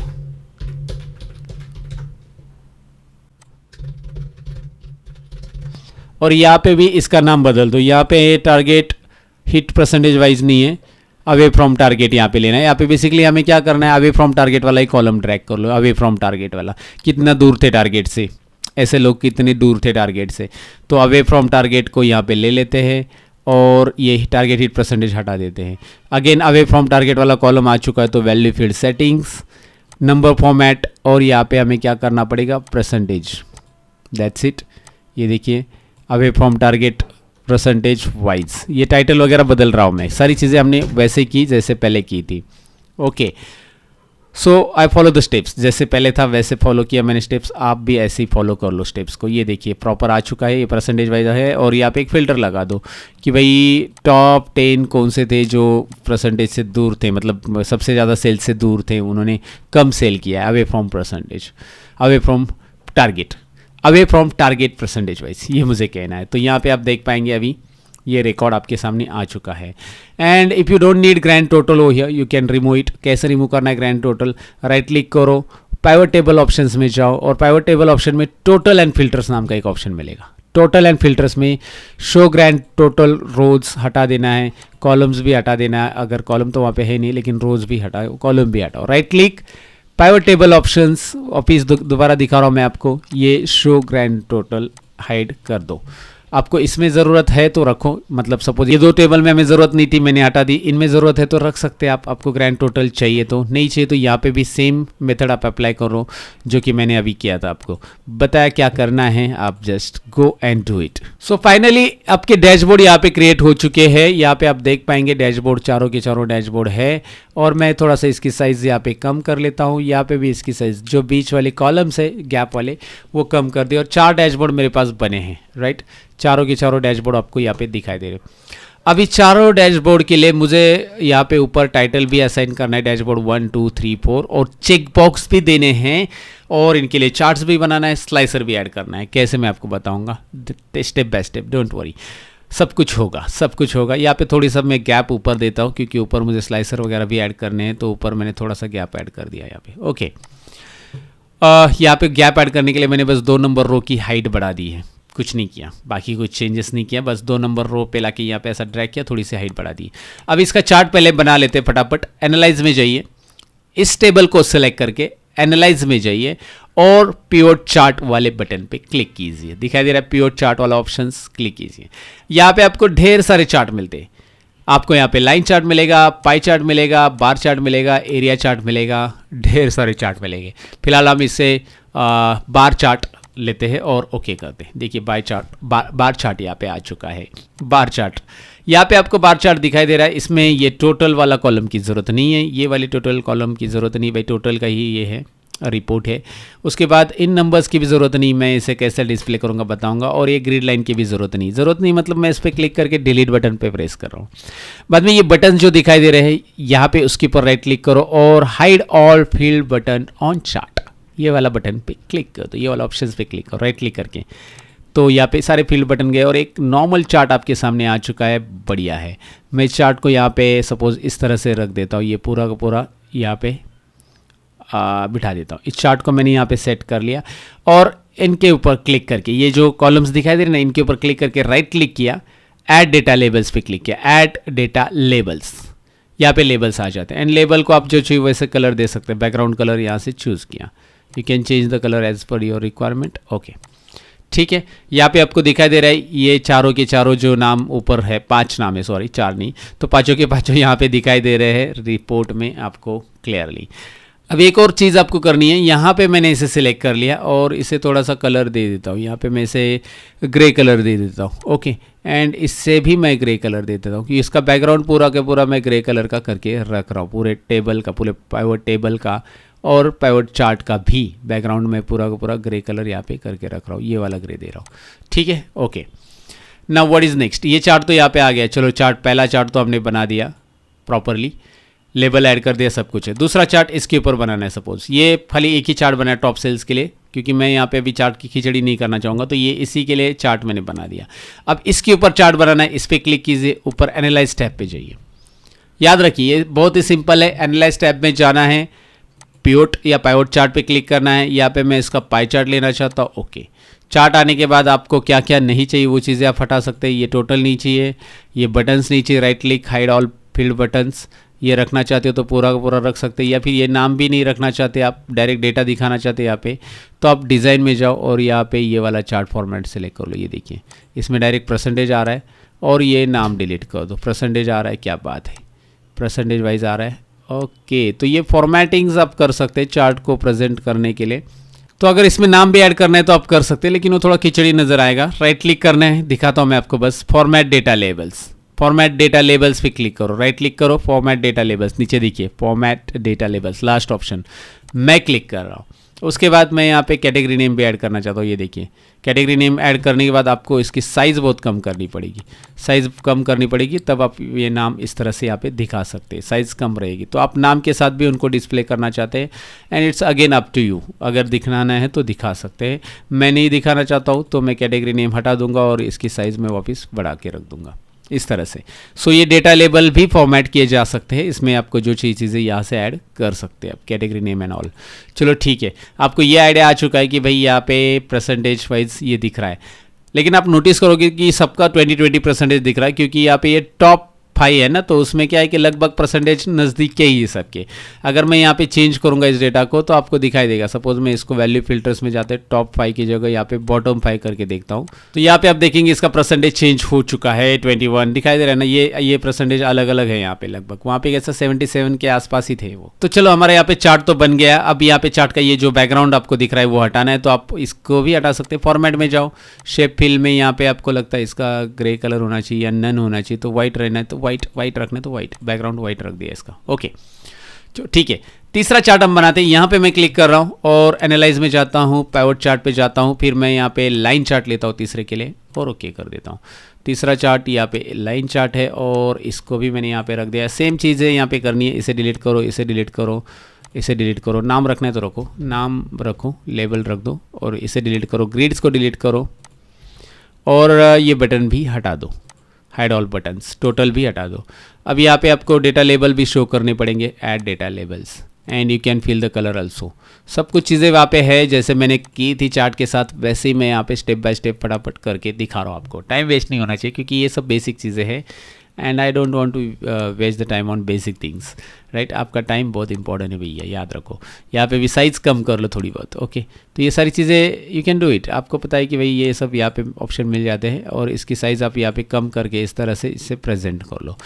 और यहाँ पे भी इसका नाम बदल दो, यहाँ पे टारगेट हिट परसेंटेज वाइज नहीं है, अवे फ्रॉम टारगेट यहाँ पे लेना है। यहाँ पे बेसिकली हमें क्या करना है, अवे फ्रॉम टारगेट वाला ही कॉलम ड्रैग कर लो, अवे फ्रॉम टारगेट वाला, कितना दूर थे टारगेट से, ऐसे लोग कितने दूर थे टारगेट से, तो अवे फ्रॉम टारगेट को यहाँ पे ले लेते हैं और ये टारगेट हिट परसेंटेज हटा देते हैं। अगेन अवे फ्रॉम टारगेट वाला कॉलम आ चुका है, तो value field settings, number format, और यहाँ पे हमें क्या करना पड़ेगा, परसेंटेज, दैट्स इट। ये देखिए away from target percentage wise, ये टाइटल वगैरह बदल रहा हूँ मैं, सारी चीज़ें हमने वैसे की जैसे पहले की थी। Okay, so I follow the steps, जैसे पहले था वैसे फॉलो किया मैंने स्टेप्स, आप भी ऐसे ही फॉलो कर लो स्टेप्स को। ये देखिए प्रॉपर आ चुका है, ये परसेंटेज वाइज है। और यहाँ पे एक फ़िल्टर लगा दो कि भाई टॉप 10 कौन से थे जो परसेंटेज से दूर थे, मतलब सबसे ज़्यादा सेल से दूर थे, उन्होंने कम सेल किया है, away from percentage, away from target, away from target percentage wise, ये मुझे कहना है। तो यहाँ पे आप देख पाएंगे अभी ये रिकॉर्ड आपके सामने आ चुका है। And if you don't need grand total हो here, you can remove it. कैसे रिमूव करना है ग्रैंड टोटल, राइट क्लिक करो, पाइवट टेबल ऑप्शंस में जाओ और पाइवट टेबल ऑप्शन में टोटल एंड फिल्टर्स नाम का एक ऑप्शन मिलेगा। टोटल एंड फिल्टर्स में शो ग्रैंड टोटल रोज हटा देना है, कॉलम्स भी हटा देना है, अगर कॉलम तो वहाँ पे है नहीं लेकिन रोज भी हटाओ, कॉलम भी हटाओ। Right click, pivot table options, office दोबारा दिखा रहा हूँ मैं आपको, ये शो ग्रैंड टोटल हाइड कर दो। आपको इसमें ज़रूरत है तो रखो, मतलब सपोज ये 2 टेबल में हमें ज़रूरत नहीं थी, मैंने हटा दी, इनमें ज़रूरत है तो रख सकते हैं आप, आपको ग्रैंड टोटल चाहिए तो, नहीं चाहिए तो यहाँ पे भी सेम मेथड आप अप्लाई करो जो कि मैंने अभी किया था, आपको बताया क्या करना है, आप just go and do it. So finally आपके डैशबोर्ड यहाँ पे क्रिएट हो चुके हैं। यहाँ पे आप देख पाएंगे डैशबोर्ड चारों के चारों डैशबोर्ड है, और मैं थोड़ा सा इसकी साइज़ यहाँ पे कम कर लेता हूँ, यहाँ पे भी इसकी साइज़ जो बीच वाले कॉलम्स है गैप वाले वो कम कर दिए, और 4 डैशबोर्ड मेरे पास बने हैं, राइट, चारों के चारों डैशबोर्ड आपको यहाँ पे दिखाई दे रहे हैं। अभी चारों डैशबोर्ड के लिए मुझे यहाँ पे ऊपर टाइटल भी असाइन करना है, डैशबोर्ड 1 2 3 4, और चेक बॉक्स भी देने हैं, और इनके लिए चार्ट्स भी बनाना है, स्लाइसर भी ऐड करना है। कैसे मैं आपको बताऊंगा step by step, don't worry, सब कुछ होगा, सब कुछ होगा। यहाँ पे थोड़ी सा मैं गैप ऊपर देता हूँ क्योंकि ऊपर मुझे स्लाइसर वगैरह भी ऐड करने हैं, तो ऊपर मैंने थोड़ा सा गैप ऐड कर दिया यहाँ पे। ओके, यहाँ पे गैप ऐड करने के लिए मैंने बस 2 नंबर रो की हाइट बढ़ा दी है, कुछ नहीं किया, बाकी कुछ चेंजेस नहीं किया, बस 2 नंबर रो पे लाके यहाँ पे ऐसा ड्रैग किया, थोड़ी सी हाइट बढ़ा दी। अब इसका चार्ट पहले बना लेते हैं फटाफट। एनालाइज में जाइए, इस टेबल को सिलेक्ट करके एनालाइज में जाइए और पिवट चार्ट वाले बटन पे क्लिक कीजिए, दिखाई दे रहा है पिवट चार्ट वाला ऑप्शंस, क्लिक कीजिए। यहाँ पे आपको ढेर सारे चार्ट मिलते हैं, आपको यहाँ पे लाइन चार्ट मिलेगा, पाई चार्ट मिलेगा, बार चार्ट मिलेगा, एरिया चार्ट मिलेगा, ढेर सारे चार्ट मिलेंगे। फिलहाल हम इससे बार चार्ट लेते हैं और ओके करते हैं। देखिए बार चार्ट यहाँ पे आ चुका है। बार चार्ट यहाँ पे आपको बार चार्ट दिखाई दे रहा है, इसमें ये टोटल वाला कॉलम की ज़रूरत नहीं है, ये वाली टोटल कॉलम की ज़रूरत नहीं, भाई टोटल का ही ये है, रिपोर्ट है। उसके बाद इन नंबर्स की भी ज़रूरत नहीं, मैं इसे कैसे डिस्प्ले करूँगा बताऊँगा। और ये ग्रिड लाइन की भी ज़रूरत नहीं मतलब मैं इस पर क्लिक करके डिलीट बटन पे प्रेस कर रहा हूँ। बाद में ये बटन जो दिखाई दे रहे हैं यहाँ पे उसके ऊपर राइट क्लिक करो और hide all field button on chart, ये वाला बटन पे क्लिक करो, तो ये वाला ऑप्शन पे क्लिक करो राइट क्लिक करके, तो यहाँ पे सारे फील्ड बटन गए और एक नॉर्मल चार्ट आपके सामने आ चुका है। बढ़िया है। मैं इस चार्ट को यहाँ पे सपोज इस तरह से रख देता हूँ, ये पूरा का पूरा यहाँ पे बिठा देता हूँ। इस चार्ट को मैंने यहाँ पे सेट कर लिया और इनके ऊपर क्लिक करके ये जो कॉलम्स दिखाई दे रहे हैं ना, इनके ऊपर क्लिक करके राइट क्लिक किया, ऐड डेटा लेबल्स पे क्लिक किया, ऐड डेटा लेबल्स, यहाँ पे लेबल्स आ जाते हैं। एंड लेबल को आप जो चाहिए वैसे कलर दे सकते हैं, बैकग्राउंड कलर यहाँ से चूज़ किया, you can change the colour as per your requirement. Okay ठीक है, यहाँ पे आपको दिखाई दे रहा है ये चारों के चारों जो नाम ऊपर है, 5 नाम है, सॉरी 4 नहीं, तो पाँचों के पाँचों यहाँ पे दिखाई दे रहे हैं रिपोर्ट में आपको क्लियरली। अब एक और चीज़ आपको करनी है, यहाँ पे मैंने इसे सिलेक्ट कर लिया और इसे थोड़ा सा कलर दे देता हूँ, यहाँ पे मैं इसे ग्रे कलर दे देता हूँ। ओके, एंड इससे भी मैं ग्रे कलर दे देता हूँ कि इसका बैकग्राउंड पूरा के पूरा मैं ग्रे कलर का करके रख रहा हूँ, पूरे टेबल का, पूरे पाइवट टेबल का और पाइवट चार्ट का भी बैकग्राउंड में पूरा का पूरा ग्रे कलर यहाँ पे करके रख रहा हूँ, ये वाला ग्रे दे रहा हूँ। ठीक है, okay. Now what is next, ये चार्ट तो यहाँ पे आ गया, चलो चार्ट पहला चार्ट तो हमने बना दिया प्रॉपरली, लेबल ऐड कर दिया, सब कुछ है। दूसरा चार्ट इसके ऊपर बनाना है, सपोज ये खाली एक ही चार्ट बनाया टॉप सेल्स के लिए, क्योंकि मैं यहाँ पे अभी चार्ट की खिचड़ी नहीं करना चाहूँगा, तो ये इसी के लिए चार्ट मैंने बना दिया। अब इसके ऊपर चार्ट बनाना है, इस पर क्लिक कीजिए, ऊपर एनालाइज टैब पे जाइए। याद रखिए ये बहुत ही सिंपल है, एनालाइज टैब में जाना है, पिवट या पाइवट चार्ट पे क्लिक करना है। यहाँ पे मैं इसका पाई चार्ट लेना चाहता हूँ। ओके, चार्ट आने के बाद आपको क्या क्या नहीं चाहिए वो चीज़ें आप हटा सकते हैं। ये टोटल नहीं चाहिए, ये बटन्स नहीं चाहिए, right click hide all field buttons, ये रखना चाहते हो तो पूरा का पूरा रख सकते हैं, या फिर ये नाम भी नहीं रखना चाहते आप, डायरेक्ट डेटा दिखाना चाहते हैं यहाँ पे, तो आप डिज़ाइन में जाओ और यहाँ पे ये वाला चार्ट फॉर्मेट सेलेक्ट कर लो। ये देखिए इसमें डायरेक्ट परसेंटेज आ रहा है और ये नाम डिलीट कर दो, परसेंटेज आ रहा है, क्या बात है, परसेंटेज वाइज आ रहा है। ओके, तो ये फॉर्मेटिंग्स आप कर सकते हैं चार्ट को प्रेजेंट करने के लिए। तो अगर इसमें नाम भी ऐड करना है तो आप कर सकते हैं, लेकिन वो थोड़ा खिचड़ी नज़र आएगा। राइट क्लिक करना है, दिखाता हूँ मैं आपको बस, format data labels, format data labels पे क्लिक करो, राइट क्लिक करो, फॉर्मेट डेटा लेबल्स, नीचे देखिए format data labels, last option मैं क्लिक कर रहा हूँ। उसके बाद मैं यहाँ पे कैटेगरी नेम भी ऐड करना चाहता हूँ। ये देखिए कैटेगरी नेम ऐड करने के बाद आपको इसकी साइज़ बहुत कम करनी पड़ेगी, साइज़ कम करनी पड़ेगी, तब आप ये नाम इस तरह से यहाँ पे दिखा सकते हैं, साइज़ कम रहेगी। तो आप नाम के साथ भी उनको डिस्प्ले करना चाहते हैं, and it's again up to you, अगर दिखाना है तो दिखा सकते हैं। मैं नहीं दिखाना चाहता हूँ तो मैं कैटेगरी नेम हटा दूंगा और इसकी साइज़ में वापस बढ़ा के रख दूंगा इस तरह से। सो ये डेटा लेबल भी फॉर्मेट किए जा सकते हैं, इसमें आपको जो चीज़ें यहाँ से ऐड कर सकते हैं आप, कैटेगरी नेम एंड ऑल। चलो ठीक है, आपको ये आइडिया आ चुका है कि भाई यहाँ पे परसेंटेज वाइज ये दिख रहा है, लेकिन आप नोटिस करोगे कि सबका 20-20% दिख रहा है, क्योंकि यहाँ पे ये टॉप 5 है ना, तो उसमें क्या है कि लगभग परसेंटेज नज़दीक के ही है सबके। अगर मैं यहाँ पे चेंज करूँगा इस डेटा को तो आपको दिखाई देगा, सपोज मैं इसको वैल्यू फिल्टर्स में जाते टॉप 5 की जगह यहाँ पे बॉटम 5 करके देखता हूँ, तो यहाँ पे आप देखेंगे इसका परसेंटेज चेंज हो चुका है, 21 दिखाई दे रहा है ना, ये परसेंटेज अलग अलग है यहाँ पे, लगभग वहाँ पे कैसा 77 के आसपास ही थे वो। तो चलो हमारे यहाँ पे चार्ट तो बन गया। अब यहाँ पे चार्ट का ये जो बैकग्राउंड आपको दिख रहा है वो हटाना है, तो आप इसको भी हटा सकते हैं। फॉर्मेट में जाओ, शेप फिल में यहाँ पे आपको लगता है इसका ग्रे कलर होना चाहिए या नन होना चाहिए, तो व्हाइट रहना है तो व्हाइट रखना है तो व्हाइट, बैकग्राउंड व्हाइट रख दिया इसका। ओके ठीक है, तीसरा चार्ट हम बनाते हैं। यहाँ पे मैं क्लिक कर रहा हूँ और एनालाइज में जाता हूँ, पाइवट चार्ट पे जाता हूँ, फिर मैं यहाँ पे लाइन चार्ट लेता हूँ तीसरे के लिए और ओके कर देता हूँ। तीसरा चार्ट यहाँ पे लाइन चार्ट है और इसको भी मैंने यहाँ पे रख दिया। सेम चीज़ है यहाँ पे करनी है, इसे डिलीट करो, इसे डिलीट करो, इसे डिलीट करो, नाम रखना है तो रखो, नाम रखो, लेबल रख दो और इसे डिलीट करो, ग्रिड्स को डिलीट करो और ये बटन भी हटा दो, हाइड ऑल बटन्स, टोटल भी हटा दो। अब यहाँ पे आपको डेटा लेबल भी शो करने पड़ेंगे, add data labels and you can fill the colour also. सब कुछ चीज़ें वहाँ पे है जैसे मैंने की थी चार्ट के साथ, वैसे ही मैं यहाँ पे स्टेप बाय स्टेप फटाफट करके दिखा रहा हूँ आपको। टाइम वेस्ट नहीं होना चाहिए क्योंकि ये सब बेसिक चीज़ें हैं and I don't want to waste the time on basic things, right. आपका टाइम बहुत इंपॉर्टेंट है भैया, याद रखो। यहाँ पे भी साइज़ कम कर लो थोड़ी बहुत, ओके। तो ये सारी चीज़ें यू कैन डू इट, आपको पता है कि भाई ये सब यहाँ पे ऑप्शन मिल जाते हैं और इसकी साइज़ आप यहाँ पे कम करके इस तरह से इसे प्रेजेंट कर लो।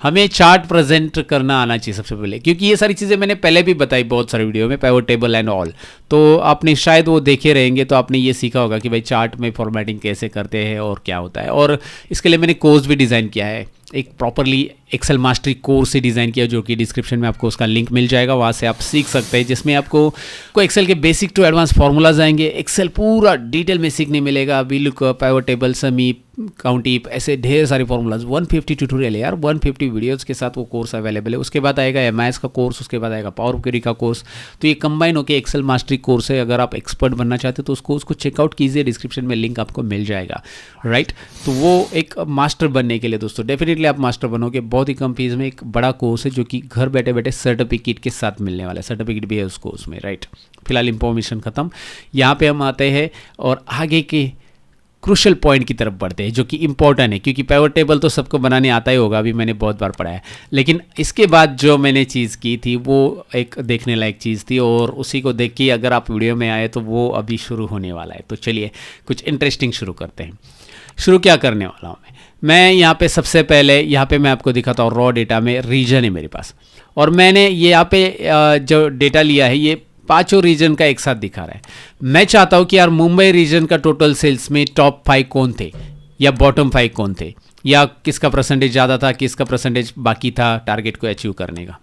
हमें चार्ट प्रेजेंट करना आना चाहिए सबसे पहले, क्योंकि ये सारी चीज़ें मैंने पहले भी बताई बहुत सारे वीडियो में, पाइवट टेबल एंड ऑल, तो आपने शायद वो देखे रहेंगे, तो आपने ये सीखा होगा कि भाई चार्ट में फॉर्मेटिंग कैसे करते हैं और क्या होता है। और इसके लिए मैंने कोर्स भी डिज़ाइन किया है, एक प्रॉपरली एक्सेल मास्टरी कोर्स से डिज़ाइन किया, जो कि डिस्क्रिप्शन में आपको उसका लिंक मिल जाएगा, वहाँ से आप सीख सकते हैं, जिसमें आपको एक्सेल के बेसिक टू एडवांस फार्मूलाज आएंगे। एक्सेल पूरा डिटेल में सीखने मिलेगा, वी लुकअप, पाइवट टेबल, सम हीप, काउंट हीप, ऐसे ढेर सारे फार्मूलाज। 150 ट्यूटोरियल है यार, 150 वीडियोज़ के साथ वो कोर्स अवेलेबल है। उसके बाद आएगा एमआईएस का कोर्स, उसके बाद आएगा पावर क्वेरी का कोर्स। तो ये कंबाइन होकर एक्सेल मास्टरी कोर्स है। अगर आप एक्सपर्ट बनना चाहते हो तो उसको चेकआउट कीजिए, डिस्क्रिप्शन में लिंक आपको मिल जाएगा, राइट। तो वो एक मास्टर बनने के लिए दोस्तों डेफिनेटली आप मास्टर बनोगे। बहुत ही कम फीस में एक बड़ा कोर्स है, जो कि घर बैठे बैठे सर्टिफिकेट के साथ मिलने वाला है। सर्टिफिकेट भी है उस कोर्स में, राइट। फिलहाल इंफॉर्मेशन खत्म। यहाँ पे हम आते हैं और आगे के क्रूशल पॉइंट की तरफ बढ़ते हैं, जो कि इंपॉर्टेंट है, क्योंकि पाइवट टेबल तो सबको बनाने आता ही होगा, अभी मैंने बहुत बार पढ़ा है। लेकिन इसके बाद जो मैंने चीज़ की थी वो एक देखने लायक चीज़ थी, और उसी को देख के अगर आप वीडियो में आए तो वो अभी शुरू होने वाला है। तो चलिए कुछ इंटरेस्टिंग शुरू करते हैं। शुरू क्या करने वाला हूँ मैं यहाँ पे सबसे पहले यहाँ पे मैं आपको दिखाता हूँ रॉ डेटा में रीजन है मेरे पास, और मैंने ये यहाँ पे जो डेटा लिया है ये 5 रीजन का एक साथ दिखा रहा है। मैं चाहता हूँ कि यार मुंबई रीजन का टोटल सेल्स में टॉप 5 कौन थे या बॉटम 5 कौन थे, या किसका परसेंटेज ज़्यादा था, किसका परसेंटेज बाकी था टारगेट को अचीव करने का,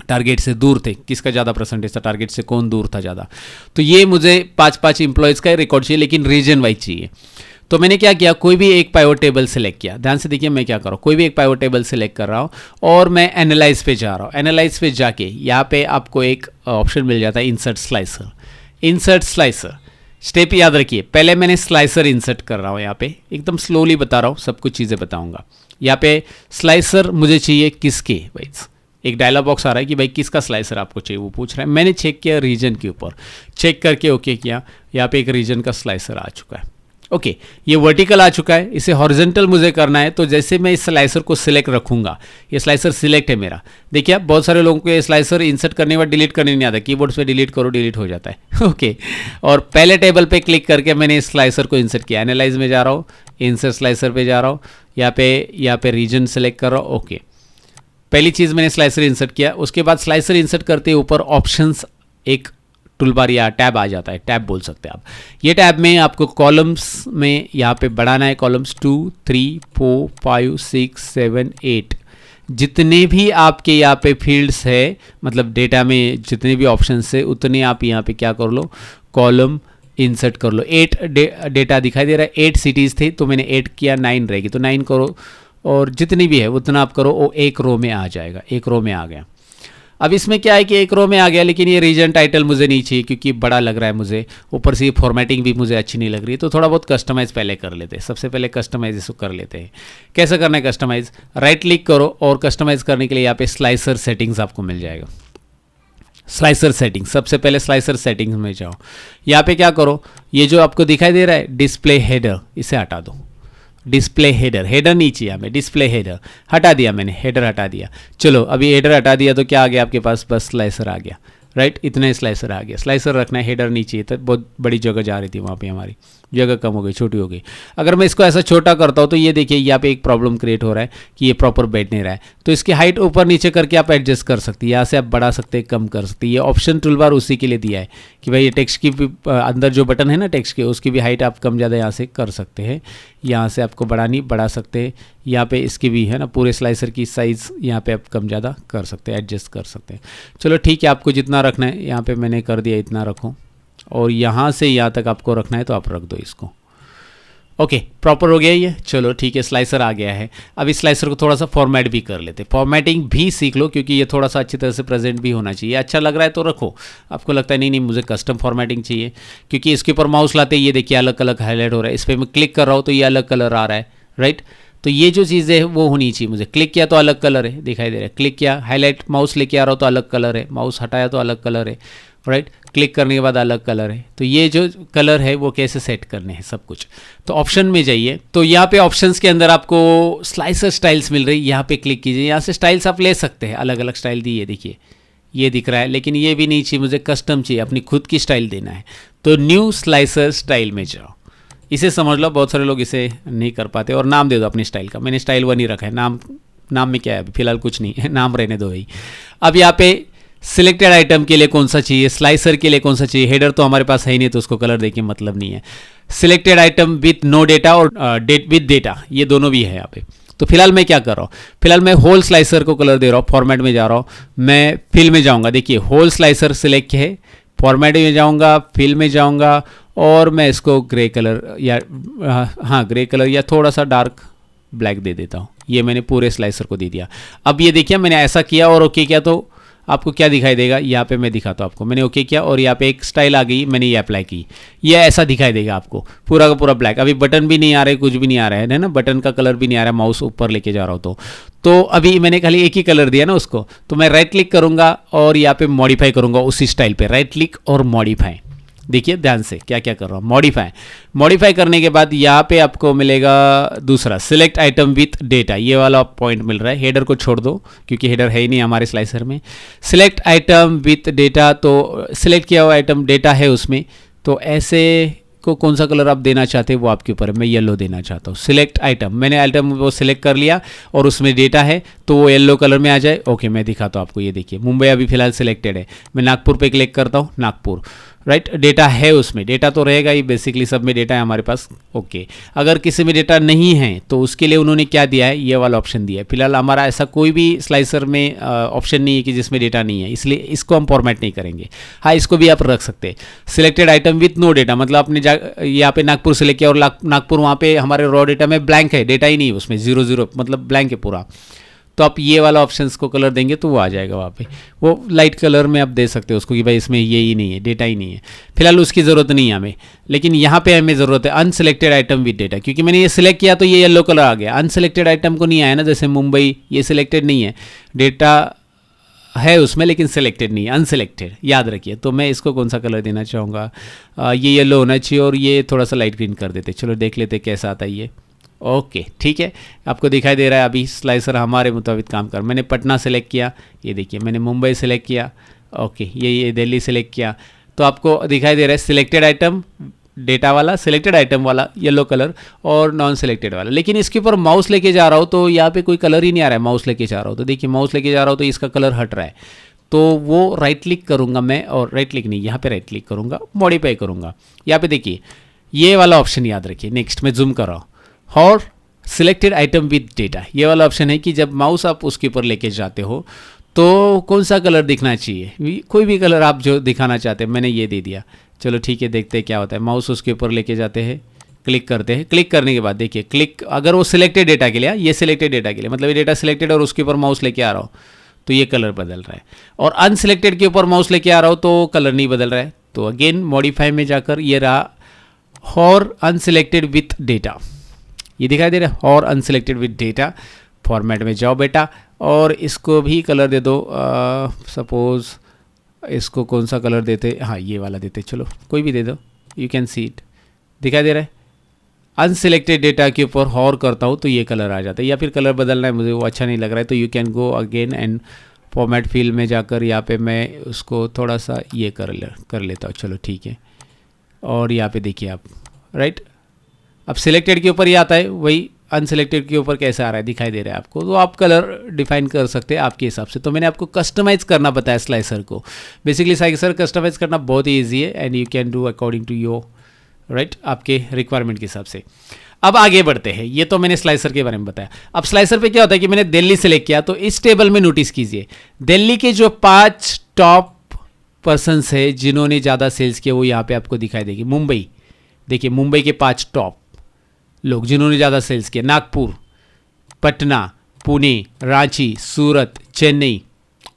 टारगेट से दूर थे, किसका ज़्यादा परसेंटेज था, टारगेट से कौन दूर था ज़्यादा। तो ये मुझे 5 एम्प्लॉयज़ का रिकॉर्ड चाहिए, लेकिन रीजन वाइज चाहिए। तो मैंने क्या किया, कोई भी एक पाइवट टेबल सेलेक्ट किया। ध्यान से देखिए मैं क्या कर रहा हूँ, कोई भी एक पाइवट टेबल सेलेक्ट कर रहा हूँ और मैं एनालाइज पे जा रहा हूँ। एनालाइज पे जाके यहाँ पे आपको एक ऑप्शन मिल जाता है insert slicer. Insert slicer step याद रखिए, पहले मैंने स्लाइसर इंसर्ट कर रहा हूँ। यहाँ पे एकदम स्लोली बता रहा हूँ, सब कुछ चीज़ें बताऊँगा। यहाँ पे स्लाइसर मुझे चाहिए किसके, भाई एक डायलॉग बॉक्स आ रहा है कि भाई किसका स्लाइसर आपको चाहिए, वो पूछ रहा है। मैंने चेक किया रीजन के ऊपर, चेक करके ओके किया। यहाँ पे एक रीजन का स्लाइसर आ चुका है। ओके ये वर्टिकल आ चुका है, इसे हॉरिजॉन्टल मुझे करना है। तो जैसे मैं इस स्लाइसर को सिलेक्ट रखूंगा, ये स्लाइसर सिलेक्ट है मेरा। देखिए बहुत सारे लोगों को ये स्लाइसर इंसर्ट करने के बाद डिलीट करने नहीं आता, कीबोर्ड पे डिलीट करो डिलीट हो जाता है। ओके और पहले टेबल पे क्लिक करके मैंने इस स्लाइसर को इंसर्ट किया। एनालाइज में जा रहा हूँ, इंसर्ट स्लाइसर पे जा रहा हूँ, यहाँ पे रीजन सेलेक्ट कर रहा हूँ। ओके पहली चीज़ मैंने स्लाइसर इंसर्ट किया। उसके बाद स्लाइसर इंसर्ट करते ऊपर ऑप्शंस एक टूलबार या टैब आ जाता है, टैब बोल सकते हैं आप। ये टैब में आपको कॉलम्स में यहाँ पे बढ़ाना है, कॉलम्स 2, 3, 4, 5, 6, 7, 8 जितने भी आपके यहाँ पे फील्ड्स है, मतलब डेटा में जितने भी ऑप्शंस है उतने आप यहाँ पे क्या कर लो, कॉलम इंसर्ट कर लो। 8 डेटा दिखाई दे रहा है, 8 सिटीज़ थे तो मैंने 8 किया, 9 रहेगी तो 9 करो, और जितनी भी है उतना आप करो, वो एक रो में आ जाएगा। एक रो में आ गया। अब इसमें क्या है कि एक रो में आ गया, लेकिन ये रीजन टाइटल मुझे नहीं चाहिए क्योंकि बड़ा लग रहा है मुझे, ऊपर से ये फॉर्मेटिंग भी मुझे अच्छी नहीं लग रही है। तो थोड़ा बहुत कस्टमाइज़ पहले कर लेते हैं। सबसे पहले कस्टमाइज इसको कर लेते हैं। कैसे करना है कस्टमाइज़, राइट क्लिक करो और कस्टमाइज़ करने के लिए यहाँ पे स्लाइसर सेटिंग्स आपको मिल जाएगा। स्लाइसर सेटिंग्स, सबसे पहले स्लाइसर सेटिंग्स में जाओ। यहाँ पे क्या करो, ये जो आपको दिखाई दे रहा है डिस्प्ले हेडर, इसे हटा दो। डिस्प्ले हेडर, हेडर नहीं चाहिए हमें, डिस्प्ले हेडर हटा दिया मैंने, हेडर हटा दिया। चलो अभी हेडर हटा दिया तो क्या आ गया आपके पास, बस स्लाइसर आ गया, राइट। इतना स्लाइसर आ गया। स्लाइसर रखना है, हेडर नहीं चाहिए। तो बहुत बड़ी जगह जा रही थी वहाँ पे, हमारी जगह कम हो गई, छोटी हो गई। अगर मैं इसको ऐसा छोटा करता हूँ तो ये देखिए यहाँ पे एक प्रॉब्लम क्रिएट हो रहा है कि ये प्रॉपर बैठ नहीं रहा है। तो इसकी हाइट ऊपर नीचे करके आप एडजस्ट कर सकते हैं, यहाँ से आप बढ़ा सकते हैं, कम कर सकते हैं। ये ऑप्शन टूलबार उसी के लिए दिया है कि भाई ये टेक्स्ट की भी अंदर जो बटन है ना टेक्स्ट के, उसकी भी हाइट आप कम ज़्यादा यहाँ से कर सकते हैं। यहाँ से आपको बढ़ानी बढ़ा सकते हैं। यहाँ पे इसकी भी है ना, पूरे स्लाइसर की साइज़ यहाँ पे आप कम ज़्यादा कर सकते हैं, एडजस्ट कर सकते हैं। चलो ठीक है, आपको जितना रखना है यहाँ पे मैंने कर दिया, इतना रखो। और यहाँ से यहाँ तक आपको रखना है तो आप रख दो इसको। ओके प्रॉपर हो गया ये। चलो ठीक है, स्लाइसर आ गया है। अब इस स्लाइसर को थोड़ा सा फॉर्मेट भी कर लेते हैं। फॉर्मेटिंग भी सीख लो क्योंकि ये थोड़ा सा अच्छी तरह से प्रेजेंट भी होना चाहिए। अच्छा लग रहा है तो रखो, आपको लगता है नहीं नहीं मुझे कस्टम फॉर्मेटिंग चाहिए, क्योंकि इसके ऊपर माउस लाते ये देखिए अलग अलग हाईलाइट हो रहा है। इस पर मैं क्लिक कर रहा हूँ तो ये अलग कलर आ रहा है, राइट। तो ये जो चीज़ें है वो होनी चाहिए। मुझे क्लिक किया तो अलग कलर है, दिखाई दे रहा है। क्लिक किया, हाईलाइट माउस लेके आ रहा हो तो अलग कलर है, माउस हटाया तो अलग कलर है, राइट। क्लिक करने के बाद अलग कलर है। तो ये जो कलर है वो कैसे सेट करने हैं सब कुछ। तो ऑप्शन में जाइए, तो यहाँ पे ऑप्शंस के अंदर आपको स्लाइसर स्टाइल्स मिल रही है, यहाँ पे क्लिक कीजिए। यहाँ से स्टाइल्स आप ले सकते हैं, अलग अलग स्टाइल दी है, देखिए ये दिख रहा है। लेकिन ये भी नहीं चाहिए, मुझे कस्टम चाहिए, अपनी खुद की स्टाइल देना है। तो न्यू स्लाइसर स्टाइल में जाओ, इसे समझ लो। बहुत सारे लोग इसे नहीं कर पाते। और नाम दे दो अपनी स्टाइल का। मैंने स्टाइल 1 ही रखा है, नाम में क्या है अभी फिलहाल कुछ नहीं है, नाम रहने दो भाई। अब यहाँ पे सिलेक्टेड आइटम के लिए कौन सा चाहिए, स्लाइसर के लिए कौन सा चाहिए। हेडर तो हमारे पास है ही नहीं तो उसको कलर देखिए मतलब नहीं है। Selected item with no data और डेट विथ डेटा, ये दोनों भी है यहाँ पे। तो फिलहाल मैं क्या कर रहा हूँ, फिलहाल मैं होल स्लाइसर को कलर दे रहा हूँ, फॉर्मेट में जा रहा हूँ, मैं फिल में जाऊँगा। देखिए होल स्लाइसर सिलेक्ट है, फॉर्मेट में जाऊँगा, फिल में जाऊँगा और मैं इसको ग्रे कलर या हाँ ग्रे कलर या थोड़ा सा डार्क ब्लैक दे देता हूँ। ये मैंने पूरे स्लाइसर को दे दिया। अब ये देखिए मैंने ऐसा किया और ओके किया तो आपको क्या दिखाई देगा, यहाँ पे मैं दिखाता हूँ आपको। मैंने ओके किया और यहाँ पे एक स्टाइल आ गई, मैंने ये अप्लाई की, ये ऐसा दिखाई देगा आपको पूरा का पूरा ब्लैक। अभी बटन भी नहीं आ रहे, कुछ भी नहीं आ रहा है ना, बटन का कलर भी नहीं आ रहा है, माउस ऊपर लेके जा रहा हूँ तो अभी मैंने खाली एक ही कलर दिया ना उसको, तो मैं राइट क्लिक करूँगा और यहाँ पे मॉडिफाई करूँगा उसी स्टाइल पे, राइट क्लिक और मॉडिफाई। देखिए ध्यान से क्या क्या कर रहा हूँ, मॉडिफाई करने के बाद यहाँ पे आपको मिलेगा दूसरा सिलेक्ट आइटम विथ डेटा, ये वाला पॉइंट मिल रहा है। हेडर को छोड़ दो क्योंकि हेडर है ही नहीं हमारे स्लाइसर में। सिलेक्ट आइटम विथ डेटा, तो सिलेक्ट किया हुआ आइटम डेटा है उसमें, तो ऐसे को कौन सा कलर आप देना चाहते हैं वो आपके ऊपर है। मैं येलो देना चाहता हूँ। सिलेक्ट आइटम, मैंने आइटम वो सिलेक्ट कर लिया और उसमें डेटा है तो वो येलो कलर में आ जाए। ओके मैं दिखाता हूँ आपको, ये देखिए मुंबई अभी फिलहाल सिलेक्टेड है, मैं नागपुर पे क्लिक करता हूँ, नागपुर राइट, डेटा है उसमें, डेटा तो रहेगा ही, बेसिकली सब में डेटा है हमारे पास। ओके अगर किसी में डेटा नहीं है तो उसके लिए उन्होंने क्या दिया है, ये वाला ऑप्शन दिया है। फिलहाल हमारा ऐसा कोई भी स्लाइसर में ऑप्शन नहीं है कि जिसमें डेटा नहीं है, इसलिए इसको हम फॉर्मेट नहीं करेंगे। हाँ इसको भी आप रख सकते हैं, selected item with no data, मतलब आपने यहाँ पे नागपुर सिलेक्ट किया और नागपुर वहाँ पे हमारे रॉ डेटा में ब्लैंक है, डेटा ही नहीं है उसमें, 0 मतलब ब्लैंक है पूरा। तो आप ये वाला ऑप्शंस को कलर देंगे तो वो आ जाएगा वहाँ पे, वो लाइट कलर में आप दे सकते हो उसको कि भाई इसमें ये ही नहीं है, डेटा ही नहीं है। फिलहाल उसकी ज़रूरत नहीं है हमें, लेकिन यहाँ पे हमें ज़रूरत है अनसिलेक्टेड आइटम विद डेटा, क्योंकि मैंने ये सिलेक्ट किया तो ये येलो कलर आ गया। अनसिलेक्टेड आइटम को नहीं आया ना, जैसे मुंबई ये सिलेक्टेड नहीं है, डेटा है उसमें लेकिन सिलेक्टेड नहीं है, अनसिलेक्टेड, याद रखिए। तो मैं इसको कौन सा कलर देना चाहूँगा, ये येलो होना चाहिए और ये थोड़ा सा लाइट ग्रीन कर देते। चलो देख लेते कैसा आता है ये। ओके ठीक है, आपको दिखाई दे रहा है अभी स्लाइसर हमारे मुताबिक काम कर। मैंने पटना सेलेक्ट किया, ये देखिए मैंने मुंबई सेलेक्ट किया, ओके ये दिल्ली सेलेक्ट किया, तो आपको दिखाई दे रहा है सिलेक्टेड आइटम डेटा वाला, सिलेक्टेड आइटम वाला येलो कलर और नॉन सिलेक्टेड वाला। लेकिन इसके ऊपर माउस लेके जा रहा हूँ तो यहाँ पे कोई कलर ही नहीं आ रहा है, माउस लेके जा रहा हूँ तो देखिए माउस लेके जा रहा हूँ तो इसका कलर हट रहा है, तो वो राइट क्लिक करूँगा मैं, और राइट क्लिक नहीं, यहाँ पे राइट क्लिक करूँगा, मॉडिफाई करूँगा। यहाँ पे देखिए ये वाला ऑप्शन याद रखिए, नेक्स्ट मैं जूम कर रहा हूँ, और सिलेक्टेड आइटम विद डेटा, ये वाला ऑप्शन है कि जब माउस आप उसके ऊपर लेके जाते हो तो कौन सा कलर दिखना चाहिए, कोई भी कलर आप जो दिखाना चाहते हैं। मैंने ये दे दिया, चलो ठीक है देखते हैं क्या होता है। माउस उसके ऊपर लेके जाते हैं, क्लिक करते हैं, क्लिक करने के बाद देखिए क्लिक, अगर वो सिलेक्टेड डेटा के लिए, ये सिलेक्टेड डेटा के लिए, मतलब ये डेटा सिलेक्टेड और उसके ऊपर माउस लेके आ रहा हो तो ये कलर बदल रहा है, और अनसिलेक्टेड के ऊपर माउस लेके आ रहा हो तो कलर नहीं बदल रहा है। तो अगेन मॉडिफाई में जाकर ये रहा और अनसिलेक्टेड विथ डेटा, ये दिखाई दे रहा है, और अनसिलेक्टेड विद डेटा। फॉर्मेट में जाओ बेटा और इसको भी कलर दे दो, सपोज इसको कौन सा कलर देते, हाँ ये वाला देते, चलो कोई भी दे दो, यू कैन सी इट, दिखाई दे रहा है। अनसिलेक्टेड डेटा के ऊपर और करता हूँ तो ये कलर आ जाता है, या फिर कलर बदलना है मुझे, वो अच्छा नहीं लग रहा है तो you can go again and format field में जाकर यहाँ पे मैं उसको थोड़ा सा ये कर लेता हूँ, चलो ठीक है। और यहाँ पे देखिए आप राइट, अब सिलेक्टेड के ऊपर ही आता है, वही अनसिलेक्टेड के ऊपर कैसा आ रहा है दिखाई दे रहा है आपको, तो आप कलर डिफाइन कर सकते हैं आपके हिसाब से। तो मैंने आपको कस्टमाइज़ करना बताया स्लाइसर को, बेसिकली स्लाइसर कस्टमाइज़ करना बहुत ही ईजी है and you can do according to your right, आपके रिक्वायरमेंट के हिसाब से। अब आगे बढ़ते हैं, ये तो मैंने स्लाइसर के बारे में बताया। अब स्लाइसर पे क्या होता है कि मैंने दिल्ली सेलेक्ट किया, तो इस टेबल में नोटिस कीजिए दिल्ली के जो 5 टॉप पर्सनस है जिन्होंने ज़्यादा सेल्स किया वो यहाँ पे आपको दिखाई देगी। मुंबई, देखिए मुंबई के 5 टॉप लोग जिन्होंने ज़्यादा सेल्स किया, नागपुर, पटना, पुणे, रांची, सूरत, चेन्नई,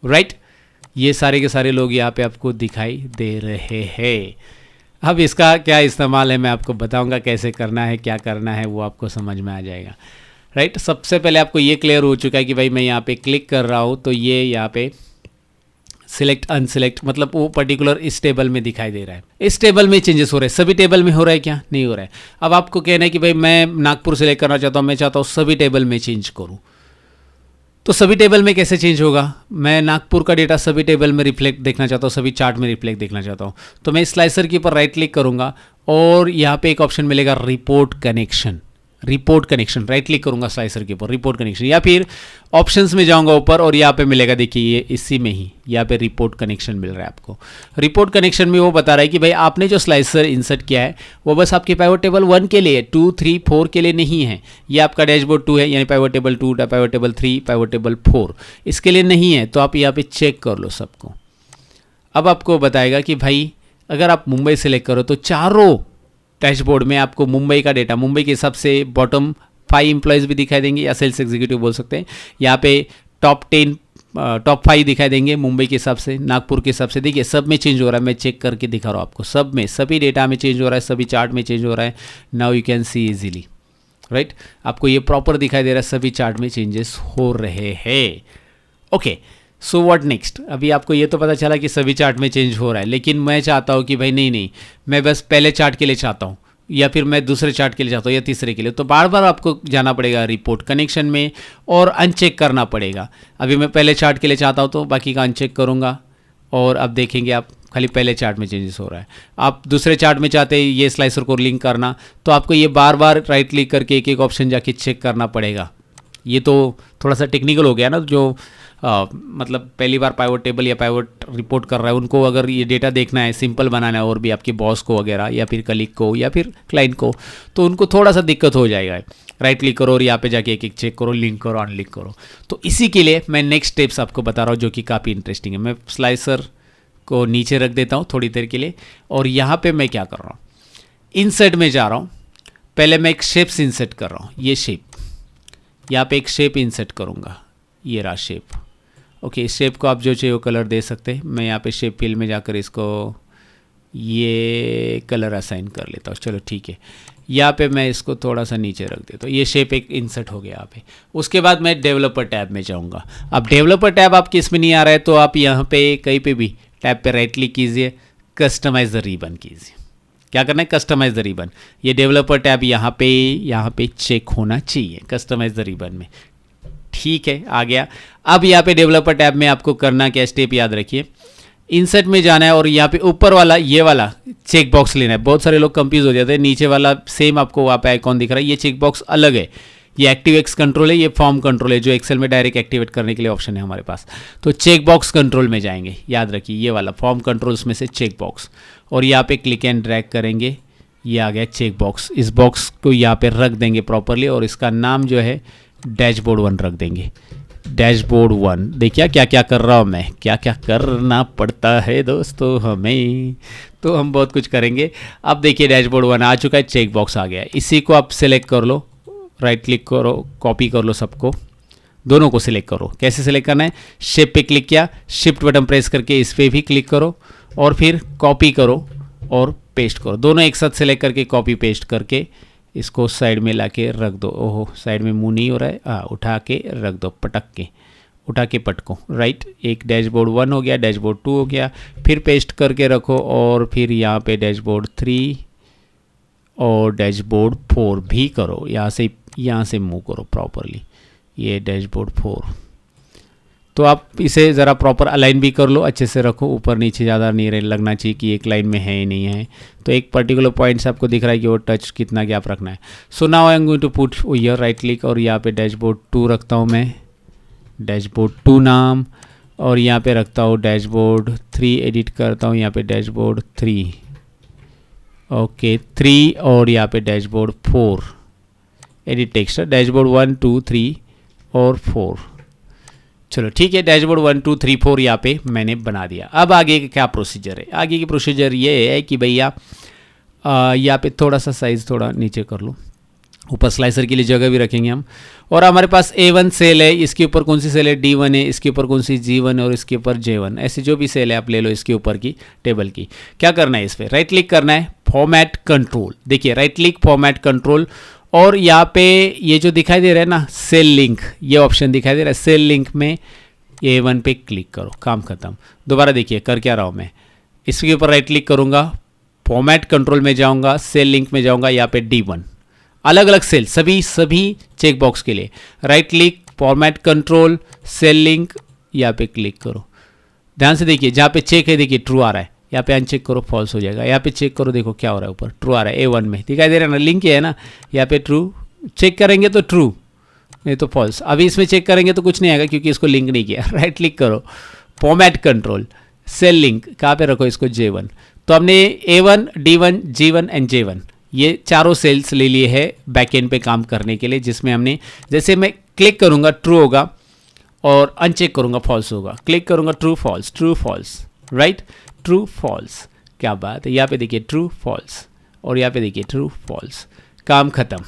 राइट, ये सारे के सारे लोग यहाँ पे आपको दिखाई दे रहे हैं। अब इसका क्या इस्तेमाल है मैं आपको बताऊंगा, कैसे करना है, क्या करना है, वो आपको समझ में आ जाएगा राइट। सबसे पहले आपको ये क्लियर हो चुका है कि भाई मैं यहाँ पे क्लिक कर रहा हूँ तो ये यहाँ पे सिलेक्ट अनसिलेक्ट, मतलब वो पर्टिकुलर इस टेबल में दिखाई दे रहा है। इस टेबल में चेंजेस हो रहे हैं, सभी टेबल में हो रहा है क्या, नहीं हो रहा है। अब आपको कहना है कि भाई मैं नागपुर सेलेक्ट करना चाहता हूँ, मैं चाहता हूँ सभी टेबल में चेंज करूँ, तो सभी टेबल में कैसे चेंज होगा। मैं नागपुर का डेटा सभी टेबल में रिफ्लेक्ट देखना चाहता हूँ, सभी चार्ट में रिफ्लेक्ट देखना चाहता हूँ, तो मैं स्लाइसर के ऊपर राइट क्लिक करूँगा और यहाँ पे एक ऑप्शन मिलेगा report connection, report connection, right click करूंगा स्लाइसर के ऊपर, रिपोर्ट कनेक्शन, या फिर ऑप्शंस में जाऊंगा ऊपर और यहाँ पे मिलेगा, देखिए ये इसी में ही यहाँ पे रिपोर्ट कनेक्शन मिल रहा है आपको। रिपोर्ट कनेक्शन में वो बता रहा है कि भाई आपने जो स्लाइसर इंसर्ट किया है वो बस आपके पाइवट टेबल 1 के लिए, 2, 3, 4 के लिए नहीं है। ये आपका डैशबोर्ड 2 है, यानी pivot table 2, pivot table 3, pivot table 4 इसके लिए नहीं है। तो आप यहाँ पे चेक कर लो सबको। अब आपको बताएगा कि भाई अगर आप मुंबई सेलेक्ट करो तो चारों डैशबोर्ड में आपको मुंबई का डेटा, मुंबई के हिसाब से बॉटम 5 एम्प्लॉयज़ भी दिखाई देंगे, या सेल्स एग्जीक्यूटिव बोल सकते हैं। यहाँ पे टॉप 5 दिखाई देंगे मुंबई के हिसाब से, नागपुर के हिसाब से। देखिए सब में चेंज हो रहा है, मैं चेक करके दिखा रहा हूँ आपको। सब में, सभी डेटा में चेंज हो रहा है, सभी चार्ट में चेंज हो रहा है। Now you can see easily, right. आपको ये प्रॉपर दिखाई दे रहा है, सभी चार्ट में चेंजेस हो रहे हैं। Okay, so what next. अभी आपको ये तो पता चला कि सभी चार्ट में चेंज हो रहा है, लेकिन मैं चाहता हूँ कि भाई नहीं, मैं बस पहले चार्ट के लिए चाहता हूँ, या फिर मैं दूसरे चार्ट के लिए चाहता हूँ, या तीसरे के लिए। तो बार बार आपको जाना पड़ेगा रिपोर्ट कनेक्शन में और अनचेक करना पड़ेगा। अभी मैं पहले चार्ट के लिए चाहता हूँ तो बाकी का अनचेक करूँगा, और अब देखेंगे आप खाली पहले चार्ट में चेंजेस हो रहा है। आप दूसरे चार्ट में चाहते हैं ये स्लाइसर को लिंक करना, तो आपको ये बार बार राइट क्लिक करके एक एक ऑप्शन जाके चेक करना पड़ेगा। ये तो थोड़ा सा टेक्निकल हो गया ना, जो मतलब पहली बार पाइवट टेबल या पाइवट रिपोर्ट कर रहा है उनको अगर ये डेटा देखना है, सिंपल बनाना है, और भी आपके बॉस को वगैरह, या फिर कलीग को, या फिर क्लाइंट को, तो उनको थोड़ा सा दिक्कत हो जाएगा। राइट क्लिक करो और यहाँ पे जाके एक एक चेक करो, लिंक करो, अनलिंक करो। तो इसी के लिए मैं नेक्स्ट स्टेप्स आपको बता रहा हूँ, जो कि काफ़ी इंटरेस्टिंग है। मैं स्लाइसर को नीचे रख देता हूँ थोड़ी देर के लिए, और यहाँ पर मैं क्या कर रहा हूँ, इंसर्ट में जा रहा हूँ। पहले मैं एक शेप्स इंसर्ट कर रहा हूँ, ये शेप, यहाँ पे एक शेप इंसर्ट करूँगा, ये रहा शेप। ओके, इस शेप को आप जो चाहिए वो कलर दे सकते हैं। मैं यहाँ पे शेप फील्ड में जाकर इसको ये कलर असाइन कर लेता हूँ। चलो ठीक है, यहाँ पे मैं इसको थोड़ा सा नीचे रख देता हूँ। ये शेप एक इंसर्ट हो गया यहाँ पे। उसके बाद मैं डेवलपर टैब में जाऊँगा। अब डेवलपर टैब आपके इसमें नहीं आ रहा है तो आप यहाँ पे कहीं पे भी टैब पे राइट क्लिक कीजिए, कस्टमाइज द रिबन कीजिए। क्या करना है, कस्टमाइज द रिबन। ये डेवलपर टैब यहाँ पे चेक होना चाहिए कस्टमाइज द रिबन में। ठीक है, आ गया। अब यहाँ पे डेवलपर टैब में आपको करना क्या, स्टेप याद रखिए। इंसर्ट में जाना है और यहाँ पे ऊपर वाला ये वाला चेक बॉक्स लेना है। बहुत सारे लोग कंफ्यूज हो जाते हैं, नीचे वाला सेम आपको वहाँ पे आइकॉन दिख रहा है, ये चेक बॉक्स अलग है। ये एक्टिव एक्स कंट्रोल है, ये फॉर्म कंट्रोल है, जो एक्सेल में डायरेक्ट एक्टिवेट करने के लिए ऑप्शन है हमारे पास। तो चेक बॉक्स कंट्रोल में जाएंगे, याद रखिए ये वाला फॉर्म कंट्रोल्स में से चेक बॉक्स, और यहाँ पे क्लिक एंड ड्रैग करेंगे, ये आ गया चेक बॉक्स। इस बॉक्स को यहाँ पे रख देंगे प्रॉपरली, और इसका नाम जो है डैशबोर्ड 1 रख देंगे। डैशबोर्ड 1। देखिए क्या क्या कर रहा हूँ मैं, क्या क्या करना पड़ता है दोस्तों हमें, तो हम बहुत कुछ करेंगे। अब देखिए डैशबोर्ड 1 आ चुका है, चेक बॉक्स आ गया है। इसी को आप सिलेक्ट कर लो, राइट क्लिक करो, कॉपी कर लो सबको, दोनों को सिलेक्ट करो। कैसे सिलेक्ट करना है, शेप पे क्लिक किया, शिफ्ट बटन प्रेस करके इस पर भी क्लिक करो, और फिर कॉपी करो और पेस्ट करो। दोनों एक साथ सिलेक्ट करके कॉपी पेस्ट करके इसको साइड में लाके रख दो। ओहो, साइड में मुंह नहीं हो रहा है, उठा के रख दो, पटक के, उठा के पटको, राइट। एक डैशबोर्ड 1 हो गया, डैशबोर्ड 2 हो गया, फिर पेस्ट करके रखो, और फिर यहाँ पे डैशबोर्ड 3 और डैशबोर्ड 4 भी करो। यहाँ से मूव करो प्रॉपरली, ये डैशबोर्ड 4। तो आप इसे ज़रा प्रॉपर अलाइन भी कर लो, अच्छे से रखो, ऊपर नीचे ज़्यादा नहीं लगना चाहिए कि एक लाइन में है ही नहीं है। तो एक पर्टिकुलर पॉइंट से आपको दिख रहा है कि वो टच कितना गैप रखना है। So now I am going to put here, right click, और यहाँ पे डैशबोर्ड 2 रखता हूँ मैं, डैशबोर्ड 2 नाम, और यहाँ पे रखता हूँ डैशबोर्ड 3, एडिट करता हूँ यहाँ पे डैशबोर्ड 3, ओके 3, और यहाँ पे डैशबोर्ड 4, एडिट टेक्सचर, डैशबोर्ड 1, 2, 3 और 4। चलो ठीक है, डैशबोर्ड 1, 2, 3, 4 यहाँ पे मैंने बना दिया। अब आगे का क्या प्रोसीजर है, आगे की प्रोसीजर ये है कि भैया यहाँ पे थोड़ा सा साइज़ थोड़ा नीचे कर लो, ऊपर स्लाइसर के लिए जगह भी रखेंगे हम। और हमारे पास A1 सेल है, इसके ऊपर कौन सी सेल है, D1 है, इसके ऊपर कौन सी G1 है, और इसके ऊपर J1, ऐसे जो भी सेल है आप ले लो इसके ऊपर की टेबल की। क्या करना है, इस पर राइट क्लिक करना है, फॉर्मेट कंट्रोल, देखिए राइट क्लिक फॉर्मेट कंट्रोल, और यहाँ पे ये जो दिखाई दे रहा है ना सेल लिंक, ये ऑप्शन दिखाई दे रहा है, सेल लिंक में A1 पे क्लिक करो, काम खत्म। दोबारा देखिए कर क्या रहा हूँ मैं, इसके ऊपर राइट क्लिक करूँगा, फॉर्मेट कंट्रोल में जाऊँगा, सेल लिंक में जाऊँगा, यहाँ पे D1, अलग अलग सेल, सभी चेक बॉक्स के लिए right click, format control, cell link, यहाँ पे क्लिक करो। ध्यान से देखिए, जहाँ पे चेक है देखिए ट्रू आ रहा है, यहाँ पे अनचेक करो फॉल्स हो जाएगा। यहाँ पे चेक करो, देखो क्या हो रहा है, ऊपर ट्रू आ रहा है, A1 में दिखाई दे रहा है ना, लिंक है ना, यहाँ पे ट्रू चेक करेंगे तो ट्रू, नहीं तो फॉल्स। अभी इसमें चेक करेंगे तो कुछ नहीं आएगा क्योंकि इसको लिंक नहीं किया। राइट क्लिक करो, फॉर्मेट कंट्रोल, सेल लिंक, कहाँ पे रखो इसको, J1। तो हमने A1, D1, G1 and J1 ये चारों सेल्स ले लिए हैं बैकएंड पे काम करने के लिए, जिसमें हमने जैसे मैं क्लिक करूँगा ट्रू होगा और अनचेक करूँगा फॉल्स होगा, क्लिक करूँगा true false, right, true false. क्या बात है, यहाँ पे देखिए ट्रू फॉल्स और यहाँ पे देखिए ट्रू फॉल्स। काम खत्म,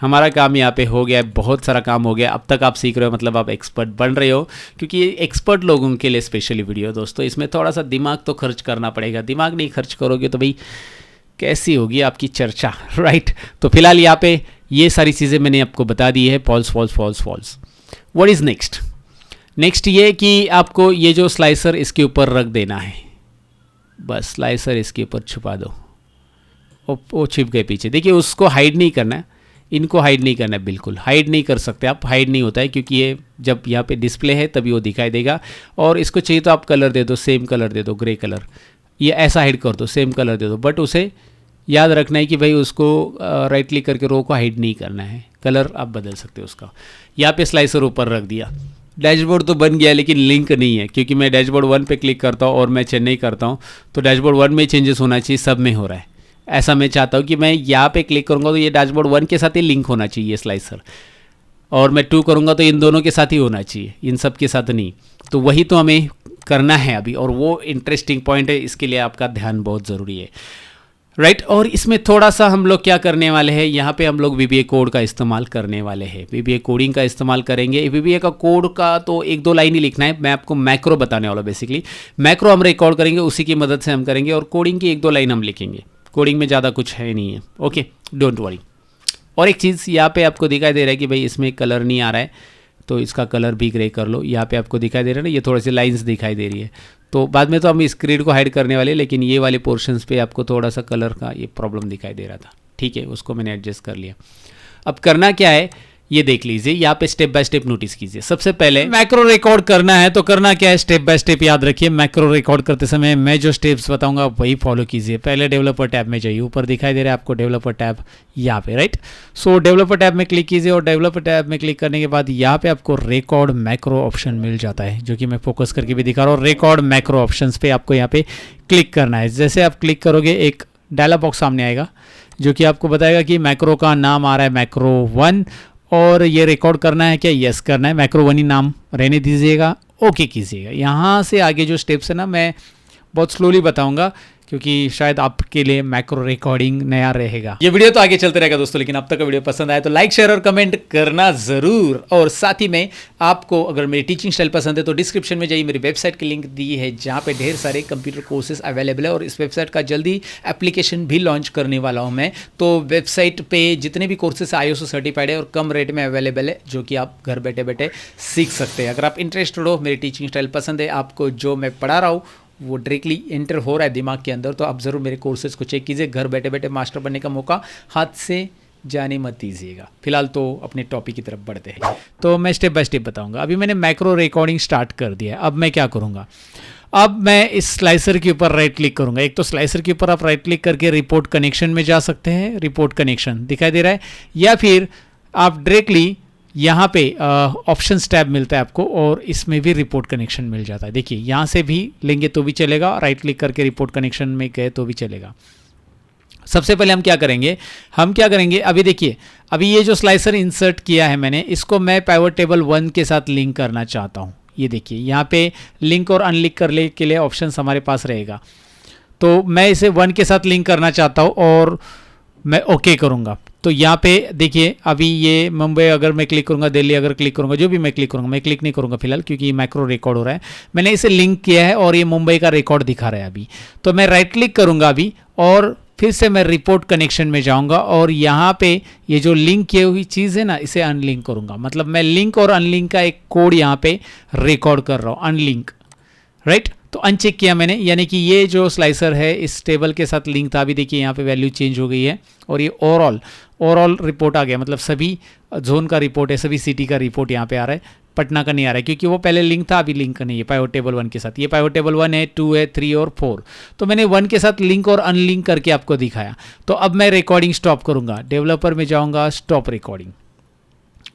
हमारा काम यहाँ पे हो गया है, बहुत सारा काम हो गया। अब तक आप सीख रहे हो, मतलब आप एक्सपर्ट बन रहे हो, क्योंकि ये एक्सपर्ट लोगों के लिए स्पेशली वीडियो दोस्तों। इसमें थोड़ा सा दिमाग तो खर्च करना पड़ेगा, दिमाग नहीं खर्च करोगे तो भाई कैसी होगी आपकी चर्चा, राइट। तो फिलहाल यहाँ पे ये सारी चीज़ें मैंने आपको बता दी है, false false false false. What is next? Next ये कि आपको ये जो स्लाइसर इसके ऊपर रख देना है, बस स्लाइसर इसके ऊपर छुपा दो। वो छिप गए पीछे, देखिए उसको हाइड नहीं करना है, इनको हाइड नहीं करना है, बिल्कुल हाइड नहीं कर सकते आप, हाइड नहीं होता है क्योंकि ये जब यहाँ पे डिस्प्ले है तभी वो दिखाई देगा। और इसको चाहिए तो आप कलर दे दो, सेम कलर दे दो, ग्रे कलर, ये ऐसा हाइड कर दो, सेम कलर दे दो। बट उसे याद रखना है कि भाई उसको राइट क्लिक करके रो को हाइड नहीं करना है, कलर आप बदल सकते हो उसका। यहाँ पे स्लाइसर ऊपर रख दिया, डैशबोर्ड तो बन गया लेकिन लिंक नहीं है, क्योंकि मैं डैशबोर्ड 1 पे क्लिक करता हूँ और मैं चेन्नई करता हूँ तो डैशबोर्ड 1 में चेंजेस होना चाहिए, सब में हो रहा है। ऐसा मैं चाहता हूँ कि मैं यहाँ पे क्लिक करूँगा तो ये डैशबोर्ड 1 के साथ ही लिंक होना चाहिए ये स्लाइसर, और मैं 2 करूँगा तो इन दोनों के साथ ही होना चाहिए, इन सब के साथ नहीं। तो वही तो हमें करना है अभी, और वो इंटरेस्टिंग पॉइंट है, इसके लिए आपका ध्यान बहुत ज़रूरी है, राइट। और इसमें थोड़ा सा हम लोग क्या करने वाले हैं, यहाँ पे हम लोग VBA कोड का इस्तेमाल करने वाले हैं, VBA कोडिंग का इस्तेमाल करेंगे। VBA का कोड का तो 1-2 लाइन ही लिखना है, मैं आपको मैक्रो बताने वाला हूँ। बेसिकली मैक्रो हम रिकॉर्ड करेंगे, उसी की मदद से हम करेंगे, और कोडिंग की 1-2 लाइन हम लिखेंगे। कोडिंग में ज़्यादा कुछ है नहीं है, ओके, डोंट वरी। और एक चीज़ यहाँ पे आपको दिखाई दे रहा है कि भाई इसमें कलर नहीं आ रहा है, तो इसका कलर भी ग्रे कर लो। यहाँ पे आपको दिखाई दे रहा है ना, ये थोड़ी सी लाइंस दिखाई दे रही है, तो बाद में तो हम इस ग्रिड को हाइड करने वाले, लेकिन ये वाले पोर्शंस पे आपको थोड़ा सा कलर का ये प्रॉब्लम दिखाई दे रहा था, ठीक है, उसको मैंने एडजस्ट कर लिया। अब करना क्या है ये देख लीजिए, यहाँ पे स्टेप बाय स्टेप नोटिस कीजिए। सबसे पहले मैक्रो रिकॉर्ड करना है, तो करना क्या है, स्टेप बाय स्टेप याद रखिए। मैक्रो रिकॉर्ड करते समय मैं जो स्टेप्स बताऊंगा वही फॉलो कीजिए। पहले डेवलपर टैब में जाइए, ऊपर दिखाई दे रहा है आपको डेवलपर टैब यहाँ पे, राइट। सो डेवलपर टैब में क्लिक कीजिए, और डेवलपर टैब में क्लिक करने के बाद यहाँ पे आपको रिकॉर्ड मैक्रो ऑप्शन मिल जाता है, जो कि मैं फोकस करके भी दिखा रहा हूँ। रिकॉर्ड मैक्रो ऑप्शन पे आपको यहाँ पे क्लिक करना है। जैसे आप क्लिक करोगे एक डायलॉग बॉक्स सामने आएगा, जो कि आपको बताएगा कि मैक्रो का नाम आ रहा है मैक्रो 1, और ये रिकॉर्ड करना है क्या, यस करना है, मैक्रो 1 ही नाम रहने दीजिएगा, ओके कीजिएगा। यहाँ से आगे जो स्टेप्स है ना, मैं बहुत स्लोली बताऊंगा, क्योंकि शायद आपके लिए मैक्रो रिकॉर्डिंग नया रहेगा। ये वीडियो तो आगे चलते रहेगा दोस्तों, लेकिन अब तक का वीडियो पसंद आया तो लाइक शेयर और कमेंट करना जरूर। और साथ ही में आपको अगर मेरी टीचिंग स्टाइल पसंद है तो डिस्क्रिप्शन में जाइए, मेरी वेबसाइट की लिंक दी है, जहाँ पे ढेर सारे कंप्यूटर कोर्सेज अवेलेबल है, और इस वेबसाइट का जल्दी एप्लीकेशन भी लॉन्च करने वाला हूँ मैं। तो वेबसाइट पे जितने भी कोर्सेज ISO सर्टिफाइड है और कम रेट में अवेलेबल है, जो कि आप घर बैठे बैठे सीख सकते हैं। अगर आप इंटरेस्टेड हो, मेरी टीचिंग स्टाइल पसंद है, आपको जो मैं पढ़ा रहा हूँ वो डायरेक्टली एंटर हो रहा है दिमाग के अंदर, तो आप ज़रूर मेरे कोर्सेज को चेक कीजिए। घर बैठे बैठे मास्टर बनने का मौका हाथ से जाने मत दीजिएगा। फिलहाल तो अपने टॉपिक की तरफ बढ़ते हैं, तो मैं स्टेप बाय स्टेप बताऊंगा। अभी मैंने मैक्रो रिकॉर्डिंग स्टार्ट कर दिया है, अब मैं क्या करूंगा, अब मैं इस स्लाइसर के ऊपर राइट क्लिक करूंगा। एक तो स्लाइसर के ऊपर आप राइट क्लिक करके रिपोर्ट कनेक्शन में जा सकते हैं, रिपोर्ट कनेक्शन दिखाई दे रहा है, या फिर आप डायरेक्टली यहाँ पे ऑप्शंस टैब मिलता है आपको, और इसमें भी रिपोर्ट कनेक्शन मिल जाता है। देखिए यहाँ से भी लेंगे तो भी चलेगा, राइट क्लिक करके रिपोर्ट कनेक्शन में गए तो भी चलेगा। सबसे पहले हम क्या करेंगे, अभी देखिए, अभी ये जो स्लाइसर इंसर्ट किया है मैंने, इसको मैं पाइवट टेबल 1 के साथ लिंक करना चाहता हूँ। ये देखिए यहाँ पे लिंक और अनलिंक करने के लिए ऑप्शन हमारे पास रहेगा, तो मैं इसे 1 के साथ लिंक करना चाहता हूँ और मैं ओके करूँगा। तो यहाँ पे देखिए, अभी ये मुंबई अगर मैं क्लिक करूँगा, दिल्ली अगर क्लिक करूँगा, जो भी मैं क्लिक करूँगा, मैं क्लिक नहीं करूँगा फिलहाल, क्योंकि मैक्रो रिकॉर्ड हो रहा है। मैंने इसे लिंक किया है और ये मुंबई का रिकॉर्ड दिखा रहा है अभी, तो मैं राइट क्लिक करूँगा अभी, और फिर से मैं रिपोर्ट कनेक्शन में जाऊँगा, और यहाँ पे ये जो लिंक की हुई चीज़ है ना, इसे अनलिंक करूँगा। मतलब मैं लिंक और अनलिंक का एक कोड यहाँ पे रिकॉर्ड कर रहा हूँ, अनलिंक, राइट। तो अनचेक किया मैंने, यानी कि ये जो स्लाइसर है इस टेबल के साथ लिंक था। अभी देखिए यहाँ पे वैल्यू चेंज हो गई है, और ये ओवरऑल रिपोर्ट आ गया, मतलब सभी जोन का रिपोर्ट है, सभी सिटी का रिपोर्ट यहाँ पे आ रहा है। पटना का नहीं आ रहा है क्योंकि वो पहले लिंक था, अभी लिंक नहीं है पाइवट टेबल 1 के साथ। ये पाइवट टेबल 1 है, 2 है, 3 और 4। तो मैंने 1 के साथ लिंक और अनलिंक करके आपको दिखाया। तो अब मैं रिकॉर्डिंग स्टॉप करूँगा, डेवलपर में जाऊँगा, स्टॉप रिकॉर्डिंग।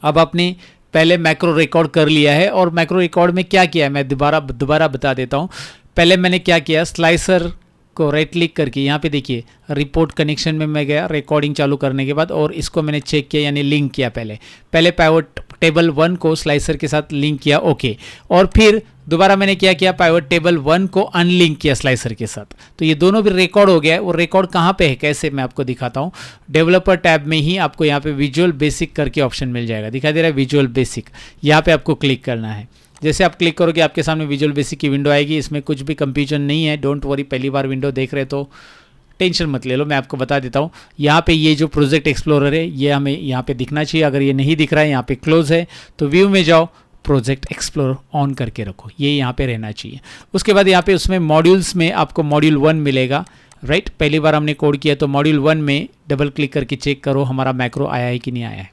अब आपने पहले मैक्रो रिकॉर्ड कर लिया है, और मैक्रो रिकॉर्ड में क्या किया है मैं दोबारा बता देता हूँ। पहले मैंने क्या किया, स्लाइसर को राइट क्लिक करके यहाँ पे देखिए रिपोर्ट कनेक्शन में मैं गया रिकॉर्डिंग चालू करने के बाद, और इसको मैंने चेक किया यानी लिंक किया। पहले पाइवट टेबल 1 को स्लाइसर के साथ लिंक किया, ओके। और फिर दोबारा मैंने क्या किया, पाइवट टेबल 1 को अनलिंक किया स्लाइसर के साथ। तो ये दोनों भी रिकॉर्ड हो गया है। वो रिकॉर्ड कहाँ पे है, कैसे, मैं आपको दिखाता हूँ। डेवलपर टैब में ही आपको यहाँ पे विजुअल बेसिक करके ऑप्शन मिल जाएगा, दिखाई दे रहा है विजुअल बेसिक। यहाँ पे आपको क्लिक करना है। जैसे आप क्लिक करोगे आपके सामने विजुअल बेसिक की विंडो आएगी। इसमें कुछ भी कंफ्यूजन नहीं है, डोंट वरी। पहली बार विंडो देख रहे तो टेंशन मत ले लो, मैं आपको बता देता हूँ। यहाँ पे ये जो प्रोजेक्ट एक्सप्लोरर है ये हमें यहाँ पे दिखना चाहिए। अगर ये नहीं दिख रहा है, यहाँ पे क्लोज है, तो व्यू में जाओ, प्रोजेक्ट एक्सप्लोरर ऑन करके रखो, ये यहाँ पे रहना चाहिए। उसके बाद यहाँ पे उसमें मॉड्यूल्स में आपको मॉड्यूल 1 मिलेगा, राइट। पहली बार हमने कोड किया तो मॉड्यूल 1 में डबल क्लिक करके चेक करो हमारा मैक्रो आया है कि नहीं आया है।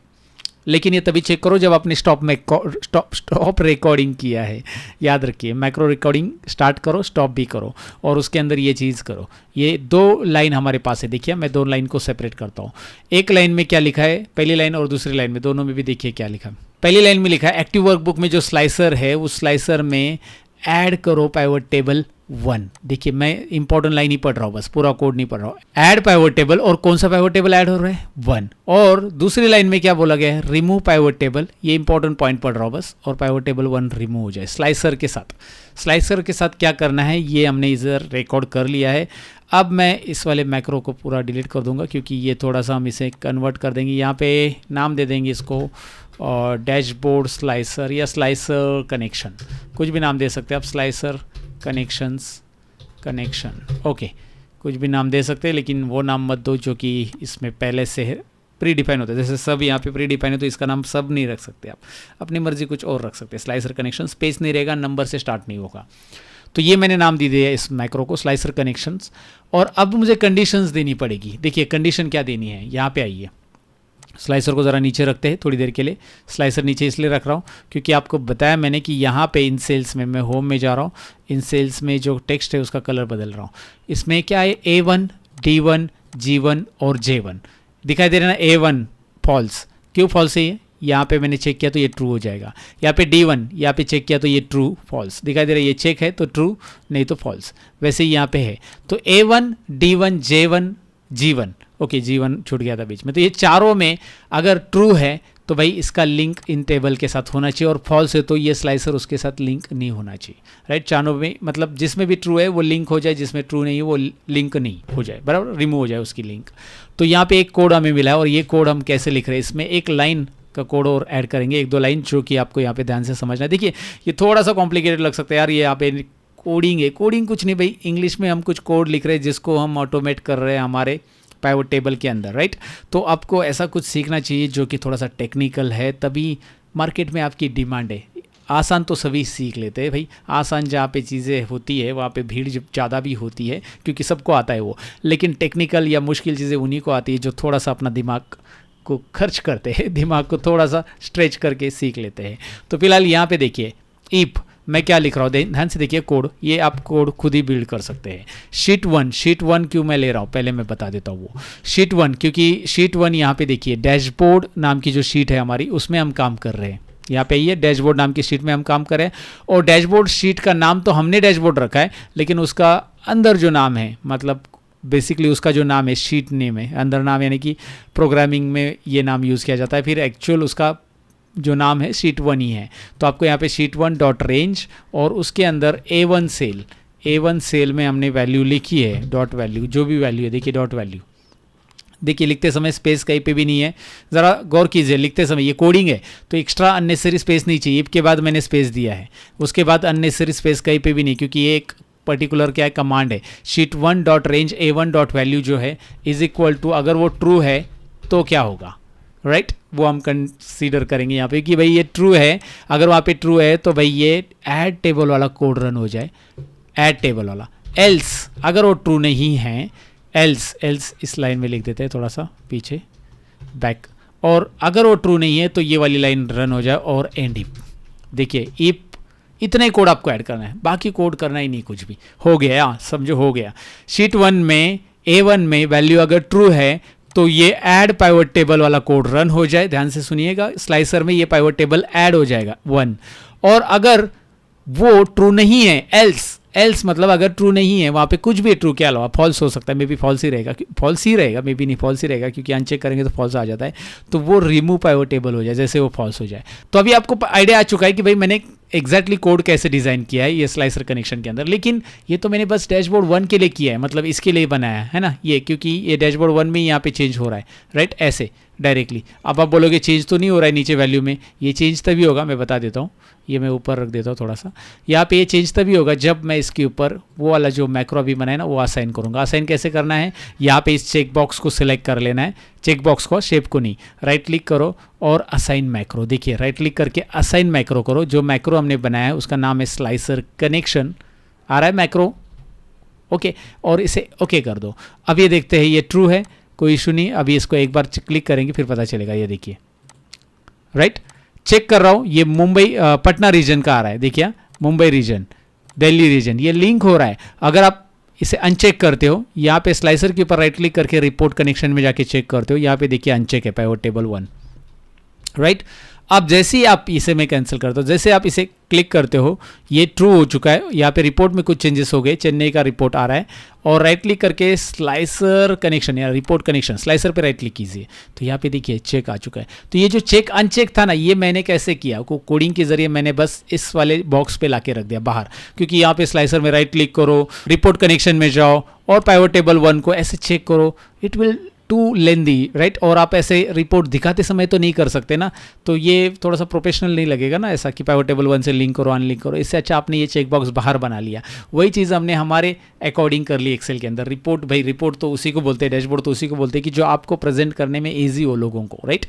लेकिन ये तभी चेक करो जब आपने स्टॉप रिकॉर्डिंग किया है। याद रखिए, मैक्रो रिकॉर्डिंग स्टार्ट करो, स्टॉप भी करो, और उसके अंदर ये चीज़ करो। ये 2 लाइन हमारे पास है, देखिए मैं 2 लाइन को सेपरेट करता हूँ। एक लाइन में क्या लिखा है, पहली लाइन और दूसरी लाइन में, दोनों में भी देखिए क्या लिखा है। पहली लाइन में लिखा है एक्टिव वर्कबुक में जो स्लाइसर है उस स्लाइसर में ऐड करो पाइवट टेबल 1। देखिए मैं इंपॉर्टेंट लाइन ही पढ़ रहा हूँ, बस पूरा कोड नहीं पढ़ रहा हूँ। ऐड पाइवट टेबल, और कौन सा पाइवट टेबल ऐड हो रहा है, 1। और दूसरी लाइन में क्या बोला गया है, रिमूव पाइवट टेबल। ये इंपॉर्टेंट पॉइंट पढ़ रहा हूँ बस, और पाइवट टेबल 1 रिमूव हो जाए स्लाइसर के साथ। स्लाइसर के साथ क्या करना है ये हमने इधर रिकॉर्ड कर लिया है। अब मैं इस वाले मैक्रो को पूरा डिलीट कर दूंगा क्योंकि ये थोड़ा सा हम इसे कन्वर्ट कर देंगे। यहाँ पे नाम दे देंगे इसको और डैशबोर्ड स्लाइसर या स्लाइसर कनेक्शन, कुछ भी नाम दे सकते हैं आप, स्लाइसर कनेक्शन, ओके, कुछ भी नाम दे सकते हैं। लेकिन वो नाम मत दो जो कि इसमें पहले से है, प्री डिफाइन होता है। जैसे सब यहाँ पे प्री डिफाइन है तो इसका नाम सब नहीं रख सकते आप, अपनी मर्जी कुछ और रख सकते हैं। स्लाइसर कनेक्शन, स्पेस नहीं रहेगा, नंबर से स्टार्ट नहीं होगा। तो ये मैंने नाम दी है इस मैक्रो को, स्लाइसर कनेक्शंस। और अब मुझे कंडीशंस देनी पड़ेगी। देखिए कंडीशन क्या देनी है, यहाँ पे आइए, स्लाइसर को ज़रा नीचे रखते हैं थोड़ी देर के लिए। स्लाइसर नीचे इसलिए रख रहा हूँ क्योंकि आपको बताया मैंने कि यहाँ पे इन सेल्स में, मैं होम में जा रहा हूँ, इन सेल्स में जो टेक्स्ट है उसका कलर बदल रहा हूँ। इसमें क्या है, A1, D1, G1 और J1 दिखाई दे रहा है ना। A1 फॉल्स, क्यों फॉल्स है ये, यहाँ पे मैंने चेक किया तो ये ट्रू हो जाएगा। यहाँ पे D1 यहाँ पे चेक किया तो ये ट्रू फॉल्स दिखाई दे रहा है, ये चेक है तो ट्रू, नहीं तो फॉल्स। वैसे ही यहाँ पे है तो A1, D1, J1, G1, okay, G1 छूट गया था बीच में। तो ये चारों में अगर ट्रू है तो भाई इसका लिंक इन टेबल के साथ होना चाहिए, और फॉल्स है तो ये स्लाइसर उसके साथ लिंक नहीं होना चाहिए, राइट। चारों में मतलब जिसमें भी ट्रू है वो लिंक हो जाए, जिसमें ट्रू नहीं है वो लिंक नहीं हो जाए, बराबर, रिमूव हो जाए उसकी लिंक। तो यहाँ पे एक कोड हमें मिला है, और ये कोड हम कैसे लिख रहे हैं, इसमें एक लाइन का कोड और ऐड करेंगे, 1-2 लाइन, जो कि आपको यहाँ पे ध्यान से समझना है। देखिए ये थोड़ा सा कॉम्प्लिकेटेड लग सकता है यार, ये यहाँ पे कोडिंग है। कोडिंग कुछ नहीं भाई, इंग्लिश में हम कुछ कोड लिख रहे हैं जिसको हम ऑटोमेट कर रहे हैं हमारे पाइवट टेबल के अंदर, राइट। तो आपको ऐसा कुछ सीखना चाहिए जो कि थोड़ा सा टेक्निकल है, तभी मार्केट में आपकी डिमांड है। आसान तो सभी सीख लेते हैं भाई, आसान जहाँ पे चीज़ें होती है वहाँ पे भीड़ ज़्यादा भी होती है क्योंकि सबको आता है वो, लेकिन टेक्निकल या मुश्किल चीज़ें उन्हीं को आती है जो थोड़ा सा अपना दिमाग को खर्च करते हैं, दिमाग को थोड़ा सा स्ट्रेच करके सीख लेते हैं। तो फिलहाल यहाँ पे देखिए इफ मैं क्या लिख रहा हूँ, ध्यान से देखिए कोड, ये आप कोड खुद ही बिल्ड कर सकते हैं। शीट वन क्यों मैं ले रहा हूँ पहले मैं बता देता हूँ। वो शीट 1 क्योंकि शीट 1 यहाँ पे देखिए डैशबोर्ड नाम की जो शीट है हमारी उसमें हम काम कर रहे हैं। यहाँ पे ये डैशबोर्ड नाम की शीट में हम काम कर रहे हैं, और डैशबोर्ड शीट का नाम तो हमने डैशबोर्ड रखा है, लेकिन उसका अंदर जो नाम है, मतलब बेसिकली उसका जो नाम है शीट नेम है, अंदर नाम यानी कि प्रोग्रामिंग में ये नाम यूज़ किया जाता है, फिर एक्चुअल उसका जो नाम है शीट 1 ही है। तो आपको यहाँ पे शीट 1 डॉट रेंज, और उसके अंदर A1 सेल में हमने वैल्यू लिखी है, डॉट वैल्यू, जो भी वैल्यू है देखिए डॉट वैल्यू। देखिए लिखते समय स्पेस कहीं पे भी नहीं है, ज़रा गौर कीजिए, लिखते समय ये कोडिंग है तो एक्स्ट्रा अननेसेसरी स्पेस नहीं चाहिए। इफ के बाद मैंने स्पेस दिया है, उसके बाद अननेसेसरी स्पेस कहीं पे भी नहीं, क्योंकि ये एक पर्टिकुलर क्या है कमांड है। Sheet 1 dot range A1 dot value जो है इज इक्वल टू, अगर वो ट्रू है तो क्या होगा, राइट, वो हम कंसीडर करेंगे यहाँ पे कि भाई ये ट्रू है। अगर वहाँ पे ट्रू है तो भाई ये ऐड टेबल वाला कोड रन हो जाए, ऐड टेबल वाला। एल्स अगर वो ट्रू नहीं है, एल्स इस लाइन में लिख देते हैं थोड़ा सा पीछे बैक, और अगर वो ट्रू नहीं है तो ये वाली लाइन रन हो जाए और एंड इफ, देखिए इफ इतना ही कोड आपको ऐड करना है, बाकी कोड करना ही नहीं कुछ भी। हो गया, समझो हो गया। शीट 1 में A1 में वैल्यू अगर ट्रू है तो ये ऐड पाइवट टेबल वाला कोड रन हो जाए। ध्यान से सुनिएगा, स्लाइसर में ये पाइवट टेबल ऐड हो जाएगा 1। और अगर वो ट्रू नहीं है, एल्स मतलब अगर ट्रू नहीं है, वहाँ पे कुछ भी ट्रू के अलावा फॉल्स हो सकता है, मे बी फॉल्स ही रहेगा, मे बी नहीं फॉल्स ही रहेगा, क्योंकि अनचेक करेंगे तो फॉल्स आ जाता है, तो वो रिमूव पाइवट टेबल हो जाए जैसे वो फॉल्स हो जाए। तो अभी आपको आइडिया आ चुका है कि भाई मैंने एग्जैक्टली कोड कैसे डिज़ाइन किया है ये स्लाइसर कनेक्शन के अंदर। लेकिन ये तो मैंने बस डैशबोर्ड 1 के लिए किया है, मतलब इसके लिए बनाया है ना ये, क्योंकि ये डैशबोर्ड 1 में यहाँ पे चेंज हो रहा है, राइट, ऐसे डायरेक्टली। अब आप बोलोगे चेंज तो नहीं हो रहा है नीचे वैल्यू में, ये चेंज तभी होगा, मैं बता देता हूँ, ये मैं ऊपर रख देता हूँ थोड़ा सा। यहाँ पे ये चेंज तभी होगा जब मैं इसके ऊपर वो वाला जो मैक्रो अभी बनाया ना वो असाइन करूँगा। असाइन कैसे करना है, यहाँ पे इस चेक बॉक्स को सिलेक्ट कर लेना है, चेक बॉक्स को, शेप को नहीं, राइट क्लिक करो और असाइन मैक्रो। देखिए राइट क्लिक करके असाइन मैक्रो करो। जो मैक्रो हमने बनाया है उसका नाम है स्लाइसर कनेक्शन, आ रहा है मैक्रो, ओके, और इसे ओके कर दो। अब ये देखते हैं ये ट्रू है, कोई इशू नहीं। अभी इसको एक बार क्लिक करेंगे फिर पता चलेगा, ये देखिए राइट, चेक कर रहा हूँ, ये मुंबई पटना रीजन का आ रहा है, देखिए मुंबई रीजन, दिल्ली रीजन, ये लिंक हो रहा है। अगर आप इसे अनचेक करते हो, यहाँ पे स्लाइसर के ऊपर राइट क्लिक करके रिपोर्ट कनेक्शन में जाके चेक करते हो, यहाँ पे देखिए अनचेक है पाइवट टेबल 1, राइट। अब जैसे ही आप इसे मैं कैंसिल करता हूँ, जैसे आप इसे क्लिक करते हो ये ट्रू हो चुका है। यहाँ पे रिपोर्ट में कुछ चेंजेस हो गए, चेन्नई का रिपोर्ट आ रहा है, और राइट क्लिक करके स्लाइसर कनेक्शन या रिपोर्ट कनेक्शन, स्लाइसर पे राइट क्लिक कीजिए तो यहाँ पे देखिए चेक आ चुका है। तो ये जो चेक अनचेक था ना, ये मैंने कैसे किया, को कोडिंग के जरिए मैंने बस इस वाले बॉक्स पे लाके रख दिया बाहर, क्योंकि यहाँ पे स्लाइसर में राइट क्लिक करो, रिपोर्ट कनेक्शन में जाओ और पाइवट टेबल 1 को ऐसे चेक करो, it will too lengthy, right. और आप ऐसे रिपोर्ट दिखाते समय तो नहीं कर सकते ना, तो ये थोड़ा सा प्रोफेशनल नहीं लगेगा ना, ऐसा कि पाइवट टेबल 1 से लिंक करो अनलिंक करो। इससे अच्छा आपने ये चेक बॉक्स बाहर बना लिया, वही चीज़ हमने हमारे अकॉर्डिंग कर ली एक्सेल के अंदर। रिपोर्ट भाई, रिपोर्ट तो उसी को बोलते हैं, डैशबोर्ड तो उसी को बोलते हैं कि जो आपको प्रेजेंट करने में ईजी हो लोगों को, राइट।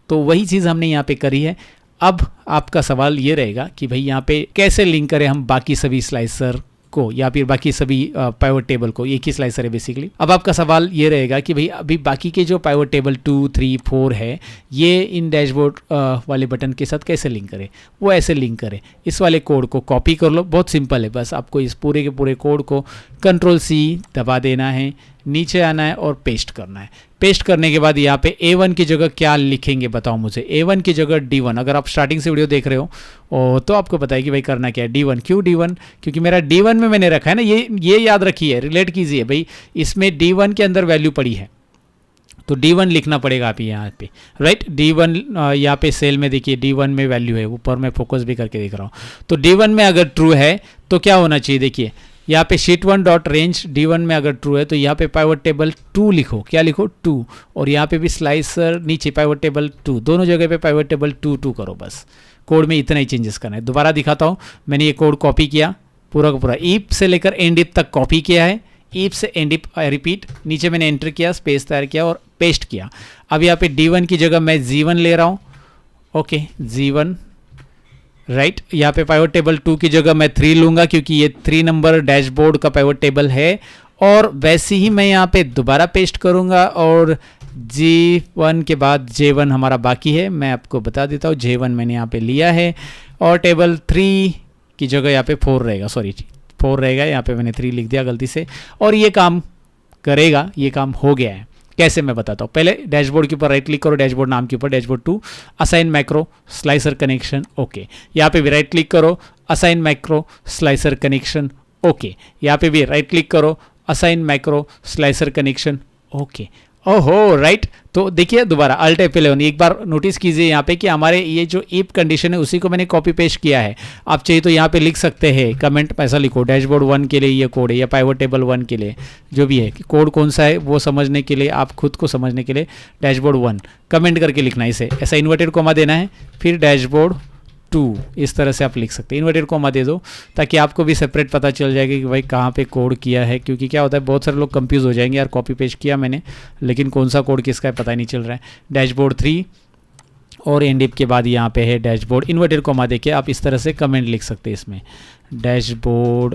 तो वही चीज़ हमने यहाँ पे करी है। अब आपका सवाल ये रहेगा कि भाई यहाँ पे कैसे लिंक करें हम बाकी सभी स्लाइसर को या फिर बाकी सभी पाइवट टेबल को, एक ही स्लाइसर है बेसिकली। अब आपका सवाल ये रहेगा कि भाई अभी बाकी के जो पाइवट टेबल 2, 3, 4 है, ये इन डैशबोर्ड वाले बटन के साथ कैसे लिंक करें। वो ऐसे लिंक करें, इस वाले कोड को कॉपी कर लो, बहुत सिंपल है, बस आपको इस पूरे के पूरे कोड को Ctrl+C दबा देना है, नीचे आना है और पेस्ट करना है। पेस्ट करने के बाद यहाँ पे A1 की जगह क्या लिखेंगे बताओ मुझे। A1 की जगह D1, अगर आप स्टार्टिंग से वीडियो देख रहे हो तो आपको पता है कि भाई करना क्या है। D1 क्यों D1, क्योंकि मेरा D1 में मैंने रखा है ना, ये याद रखिए, रिलेट कीजिए भाई, इसमें D1 के अंदर वैल्यू पड़ी है तो D1 लिखना पड़ेगा आप यहाँ पे, राइट। D1 यहाँ पे सेल में देखिए D1 में वैल्यू है, ऊपर मैं फोकस भी करके देख रहा हूँ। तो D1 में अगर ट्रू है तो क्या होना चाहिए, देखिए यहाँ पे शीट 1 डॉट रेंज D1 में अगर ट्रू है तो यहाँ पे पाइवट टेबल 2 लिखो, क्या लिखो 2, और यहाँ पे भी स्लाइसर नीचे पाइवट टेबल 2, दोनों जगह पे पाइवट टेबल 2 करो बस। कोड में इतना ही चेंजेस करना है। दोबारा दिखाता हूँ, मैंने ये कोड कॉपी किया पूरा का पूरा, ईप से लेकर एंड ईप तक कॉपी किया है, ईप से एंड ईप रिपीट, नीचे मैंने एंटर किया, स्पेस तैयार किया और पेस्ट किया। अब यहाँ पे D1 की जगह मैं G1 ले रहा हूँ, ओके G1, राइट। यहाँ पे पाइवट टेबल 2 की जगह मैं 3 लूँगा क्योंकि ये 3 नंबर डैशबोर्ड का पाइवट टेबल है, और वैसे ही मैं यहाँ पे दोबारा पेस्ट करूँगा, और G1 के बाद J1 हमारा बाकी है, मैं आपको बता देता हूँ J1 मैंने यहाँ पे लिया है, और टेबल 3 की जगह यहाँ पे 4 रहेगा, सॉरी 4 रहेगा, यहाँ पे मैंने 3 लिख दिया गलती से, और ये काम करेगा, ये काम हो गया है। कैसे मैं बताता हूँ, पहले डैशबोर्ड के ऊपर राइट क्लिक करो, डैशबोर्ड नाम के ऊपर dashboard 2, assign macro slicer connection, okay. यहाँ पे भी राइट क्लिक करो, assign macro slicer connection, okay. यहाँ पे भी राइट क्लिक करो, assign macro slicer connection, okay. ओहो राइट। तो देखिए दोबारा अल्ट F11, एक बार नोटिस कीजिए यहाँ पे कि हमारे ये जो इफ कंडीशन है उसी को मैंने कॉपी पेस्ट किया है। आप चाहिए तो यहाँ पे लिख सकते हैं, कमेंट ऐसा लिखो, डैशबोर्ड 1 के लिए ये कोड है या पाइवट टेबल 1 के लिए, जो भी है कि कोड कौन सा है वो समझने के लिए, आप खुद को समझने के लिए डैशबोर्ड 1 कमेंट करके लिखना है, इसे ऐसा इन्वर्टेड कोमा देना है, फिर डैशबोर्ड 2 इस तरह से आप लिख सकते हैं, इन्वर्टेड कोमा दे दो ताकि आपको भी सेपरेट पता चल जाएगा कि भाई कहाँ पे कोड किया है। क्योंकि क्या होता है बहुत सारे लोग कंफ्यूज हो जाएंगे, यार कॉपी पेस्ट किया मैंने लेकिन कौन सा कोड किसका है पता ही नहीं चल रहा है। डैशबोर्ड 3 और एंड इफ के बाद यहाँ पे है डैशबोर्ड, इन्वर्टेड कोमा देके आप इस तरह से कमेंट लिख सकते हैं इसमें, डैशबोर्ड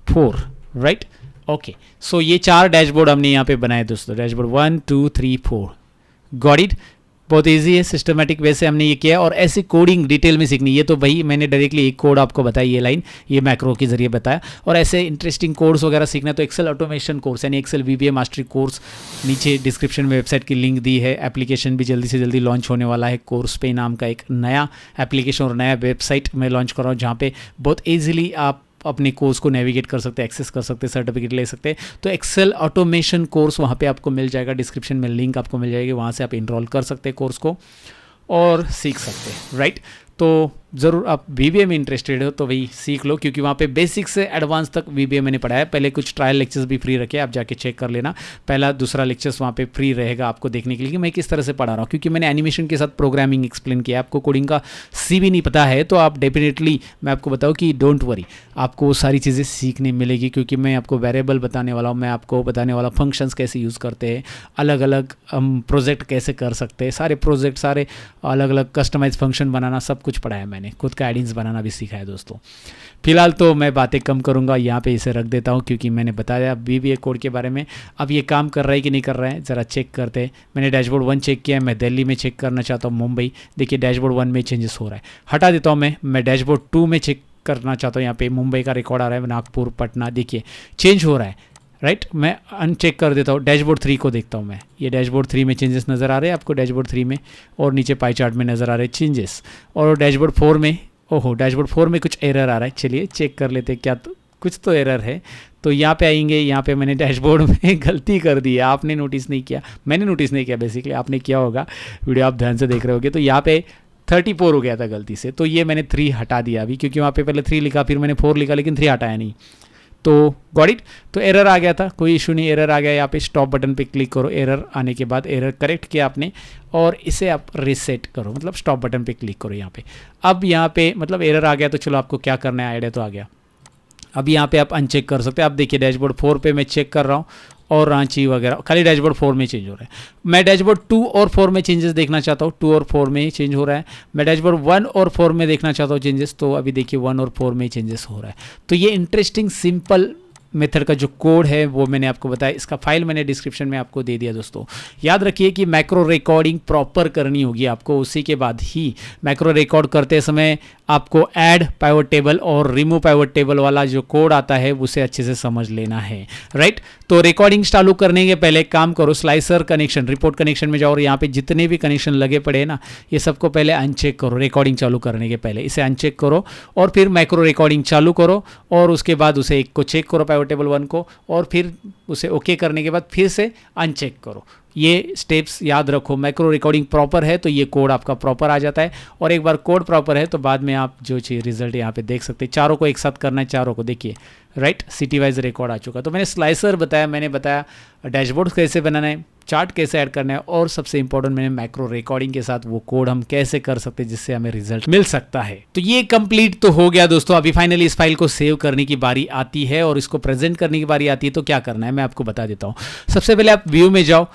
4, राइट, ओके। सो ये 4 डैशबोर्ड हमने यहाँ पे बनाए दोस्तों, डैशबोर्ड 1, 2, 3, 4, गॉट इट। बहुत इजी है, सिस्टमेटिक वे से हमने ये किया और ऐसी कोडिंग डिटेल में सीखनी। ये तो भाई मैंने डायरेक्टली एक कोड आपको बताया, ये लाइन ये मैक्रो के जरिए बताया। और ऐसे इंटरेस्टिंग कोर्स वगैरह सीखना तो एक्सेल ऑटोमेशन कोर्स यानी एक्सेल VBA मास्टरी कोर्स, नीचे डिस्क्रिप्शन में वेबसाइट की लिंक दी है। एप्लीकेशन भी जल्दी से जल्दी लॉन्च होने वाला है। कोर्स पे नाम का एक नया एप्लीकेशन और नया वेबसाइट मैं लॉन्च कर रहा हूँ, जहाँ पे बहुत ईजिली आप अपने कोर्स को नेविगेट कर सकते हैं, एक्सेस कर सकते हैं, सर्टिफिकेट ले सकते हैं। तो एक्सेल ऑटोमेशन कोर्स वहाँ पे आपको मिल जाएगा, डिस्क्रिप्शन में लिंक आपको मिल जाएगी, वहाँ से आप इनरोल कर सकते हैं कोर्स को और सीख सकते हैं, राइट। तो ज़रूर आप VBA में इंटरेस्टेड हो तो वही सीख लो, क्योंकि वहाँ पे बेसिक से एडवांस तक VBA मैंने पढ़ाया है। पहले कुछ ट्रायल लेक्चर्स भी फ्री रखे, आप जाके चेक कर लेना। पहला दूसरा लेक्चर्स वहाँ पे फ्री रहेगा आपको देखने के लिए कि मैं किस तरह से पढ़ा रहा हूँ, क्योंकि मैंने एनिमेशन के साथ प्रोग्रामिंग एक्सप्लेन किया। आपको कोडिंग का सी भी नहीं पता है तो आप डेफिनेटली मैं आपको बताऊँ कि डोंट वरी, आपको वो सारी चीज़ें सीखने मिलेगी, क्योंकि मैं आपको वेरिएबल बताने वाला हूँ, मैं आपको बताने वाला फंक्शंस कैसे यूज़ करते हैं, अलग अलग हम प्रोजेक्ट कैसे कर सकते हैं, सारे प्रोजेक्ट, सारे अलग अलग कस्टमाइज फंक्शन बनाना, सब कुछ पढ़ाया मैंने। खुद का एडिंग्स बनाना भी सीखा है दोस्तों। फिलहाल तो मैं बातें कम करूंगा, यहाँ पे इसे रख देता हूँ, क्योंकि मैंने बताया VBA कोड के बारे में। अब ये काम कर रहा है कि नहीं कर रहा है ज़रा चेक करते हैं। मैंने डैशबोर्ड 1 चेक किया है, मैं दिल्ली में चेक करना चाहता हूँ, मुंबई। देखिए डैशबोर्ड 1 में चेंजेस हो रहा है, हटा देता हूँ मैं डैशबोर्ड 2 में चेक करना चाहता हूँ। यहाँ पे मुंबई का रिकॉर्ड आ रहा है, नागपुर, पटना, देखिए चेंज हो रहा है, राइट। मैं अनचेक कर देता हूँ, डैशबोर्ड 3 को देखता हूँ मैं। ये डैशबोर्ड 3 में चेंजेस नज़र आ रहे हैं आपको, डैशबोर्ड 3 में, और नीचे पाई चार्ट में नज़र आ रहे हैं चेंजेस। और डैशबोर्ड 4 में, ओहो डैशबोर्ड 4 में कुछ एरर आ रहा है। चलिए चेक कर लेते हैं, क्या तो कुछ तो एरर है। तो यहाँ पे आएंगे, यहाँ पे मैंने डैशबोर्ड में गलती कर दी है, आपने नोटिस नहीं किया, मैंने नोटिस नहीं किया, बेसिकली आपने किया होगा, वीडियो आप ध्यान से देख रहे होगे। तो यहाँ पे 34 हो गया था गलती से, तो ये मैंने 3 हटा दिया अभी, क्योंकि वहाँ पे पहले 3 लिखा, फिर मैंने 4 लिखा, लेकिन 3 हटाया नहीं। तो गॉट इट, तो एरर आ गया था, कोई इशू नहीं, एरर आ गया। यहाँ पे स्टॉप बटन पे क्लिक करो, एरर आने के बाद एरर करेक्ट किया आपने, और इसे आप रीसेट करो, मतलब स्टॉप बटन पे क्लिक करो यहाँ पे। अब यहाँ पे मतलब एरर आ गया, तो चलो आपको क्या करना है, आइडिया तो आ गया। अब यहाँ पे आप अनचेक कर सकते हैं। अब देखिए डैशबोर्ड 4 पे मैं चेक कर रहा हूँ, और रांची वगैरह खाली डैशबोर्ड 4 में चेंज हो रहा है। मैं डैशबोर्ड 2 और 4 में चेंजेस देखना चाहता हूँ, 2 और 4 में चेंज हो रहा है। मैं डैशबोर्ड 1 और 4 में देखना चाहता हूँ चेंजेस, तो अभी देखिए 1 और 4 में चेंजेस हो रहा है। तो ये इंटरेस्टिंग सिंपल मेथड का जो कोड है वो मैंने आपको बताया, इसका फाइल मैंने डिस्क्रिप्शन में आपको दे दिया दोस्तों। याद रखिए कि मैक्रो रिकॉर्डिंग प्रॉपर करनी होगी आपको, उसी के बाद ही मैक्रो रिकॉर्ड करते समय आपको ऐड पाइवट टेबल और रिमूव पाइवट टेबल वाला जो कोड आता है उसे अच्छे से समझ लेना है, राइट। तो रिकॉर्डिंग चालू करने के पहले एक काम करो, स्लाइसर कनेक्शन, रिपोर्ट कनेक्शन में जाओ, और यहाँ पे जितने भी कनेक्शन लगे पड़े हैं ना, ये सबको पहले अनचेक करो। रिकॉर्डिंग चालू करने के पहले इसे अनचेक करो, और फिर मैक्रो रिकॉर्डिंग चालू करो, और उसके बाद उसे एक को चेक करो, पाइवट टेबल 1 को, और फिर उसे ओके करने के बाद फिर से अनचेक करो। ये स्टेप्स याद रखो। मैक्रो रिकॉर्डिंग प्रॉपर है तो ये कोड आपका प्रॉपर आ जाता है, और एक बार कोड प्रॉपर है तो बाद में आप जो चीज़ रिजल्ट यहाँ पे देख सकते हैं। चारों को एक साथ करना है, चारों को देखिए, राइट, सिटी वाइज रिकॉर्ड आ चुका। तो मैंने स्लाइसर बताया, मैंने बताया डैशबोर्ड कैसे बनाना है, चार्ट कैसे ऐड करना है, और सबसे इंपॉर्टेंट मैंने मैक्रो रिकॉर्डिंग के साथ वो कोड हम कैसे कर सकते हैं जिससे हमें रिजल्ट मिल सकता है। तो ये कंप्लीट तो हो गया दोस्तों। अभी फाइनली इस फाइल को सेव करने की बारी आती है और इसको प्रेजेंट करने की बारी आती है। तो क्या करना है मैं आपको बता देता हूँ। सबसे पहले आप व्यू में जाओ,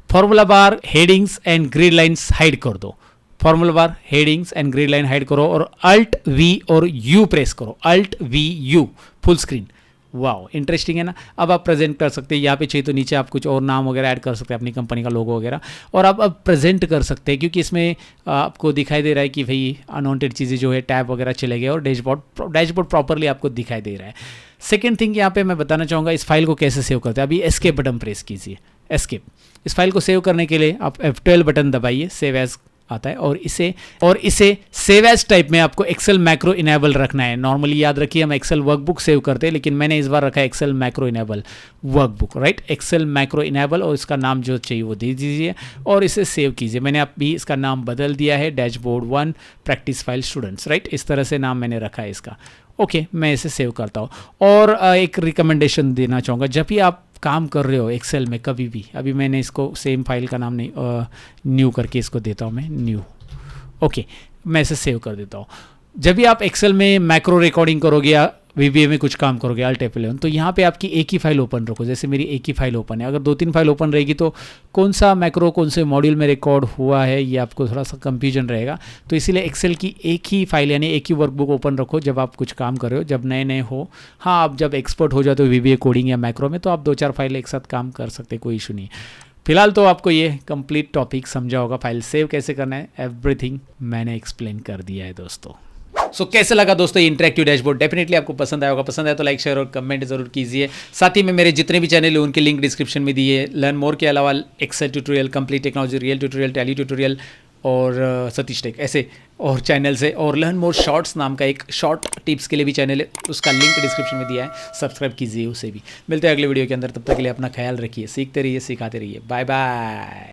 formula bar, headings and grid lines hide कर दो। Formula bar, headings and grid line hide करो, और अल्ट वी और यू प्रेस करो, alt V U, full screen. Wow, interesting है ना। अब आप प्रेजेंट कर सकते हैं, यहाँ पे चाहिए तो नीचे आप कुछ और नाम वगैरह ऐड कर सकते हैं, अपनी कंपनी का लोगो वगैरह, और आप अब प्रेजेंट कर सकते हैं, क्योंकि इसमें आपको दिखाई दे रहा है कि भाई अनवांटेड चीज़ें जो है टैब वगैरह चले गए, और डैशबोर्ड प्रॉपरली आपको दिखाई दे रहा है। सेकेंड थिंग यहाँ पे मैं बताना चाहूँगा, इस फाइल को कैसे सेव करते हैं। अभी एस्केप बटन प्रेस कीजिए, एस्केप। इस फाइल को सेव करने के लिए आप F12 बटन दबाइए, सेव एज आता है, और इसे सेव एज टाइप में आपको एक्सेल मैक्रो इनेबल रखना है। नॉर्मली याद रखिए हम एक्सेल वर्कबुक सेव करते हैं, लेकिन मैंने इस बार रखा है Excel macro enable workbook, right. Excel macro enable, और इसका नाम जो चाहिए वो दे दीजिए और इसे सेव कीजिए। मैंने अभी इसका नाम बदल दिया है, dashboard 1 practice file students, right. इस तरह से नाम मैंने रखा है इसका। ओके, मैं इसे सेव करता हूँ। और एक रिकमेंडेशन देना चाहूँगा, जब भी आप काम कर रहे हो एक्सेल में कभी भी, अभी मैंने इसको सेम फाइल का नाम नहीं, न्यू करके इसको देता हूँ मैं, न्यू। ओके, मैं इसे सेव कर देता हूँ। जब भी आप एक्सेल में मैक्रो रिकॉर्डिंग करोगे या VBA में कुछ काम करोगे, Alt F11, तो यहाँ पे आपकी एक ही फाइल ओपन रखो। जैसे मेरी एक ही फाइल ओपन है, अगर 2-3 फाइल ओपन रहेगी तो कौन सा मैक्रो कौन से मॉड्यूल में रिकॉर्ड हुआ है ये आपको थोड़ा सा कंफ्यूजन रहेगा। तो इसीलिए एक्सेल की एक ही फाइल यानी एक ही वर्कबुक ओपन रखो जब आप कुछ काम कर रहे हो, जब नए हो। हाँ, आप जब एक्सपर्ट हो जाते हो VBA कोडिंग या मैक्रो में, तो आप 2-4 फाइल एक साथ काम कर सकते, कोई इशू नहीं। फिलहाल तो आपको ये कंप्लीट टॉपिक समझा होगा, फाइल सेव कैसे करना है, एवरीथिंग मैंने एक्सप्लेन कर दिया है दोस्तों। सो कैसे लगा दोस्तों ये इंटरेक्टिव डैशबोर्ड? डेफिनेटली आपको पसंद आया होगा, पसंद आया तो लाइक शेयर और कमेंट जरूर कीजिए। साथ ही में मेरे जितने भी चैनल है उनके लिंक डिस्क्रिप्शन में दिए। लर्न मोर के अलावा Excel tutorial, complete technology, real tutorial, Tally tutorial और सतीश टेक ऐसे और चैनल से, और लर्न मोर शॉर्ट्स नाम का एक शॉर्ट टिप्स के लिए भी चैनल है, उसका लिंक डिस्क्रिप्शन में दिया है, सब्सक्राइब कीजिए उसे भी। मिलते हैं अगले वीडियो के अंदर, तब तक के लिए अपना ख्याल रखिए, सीखते रहिए, सिखाते रहिए। Bye bye.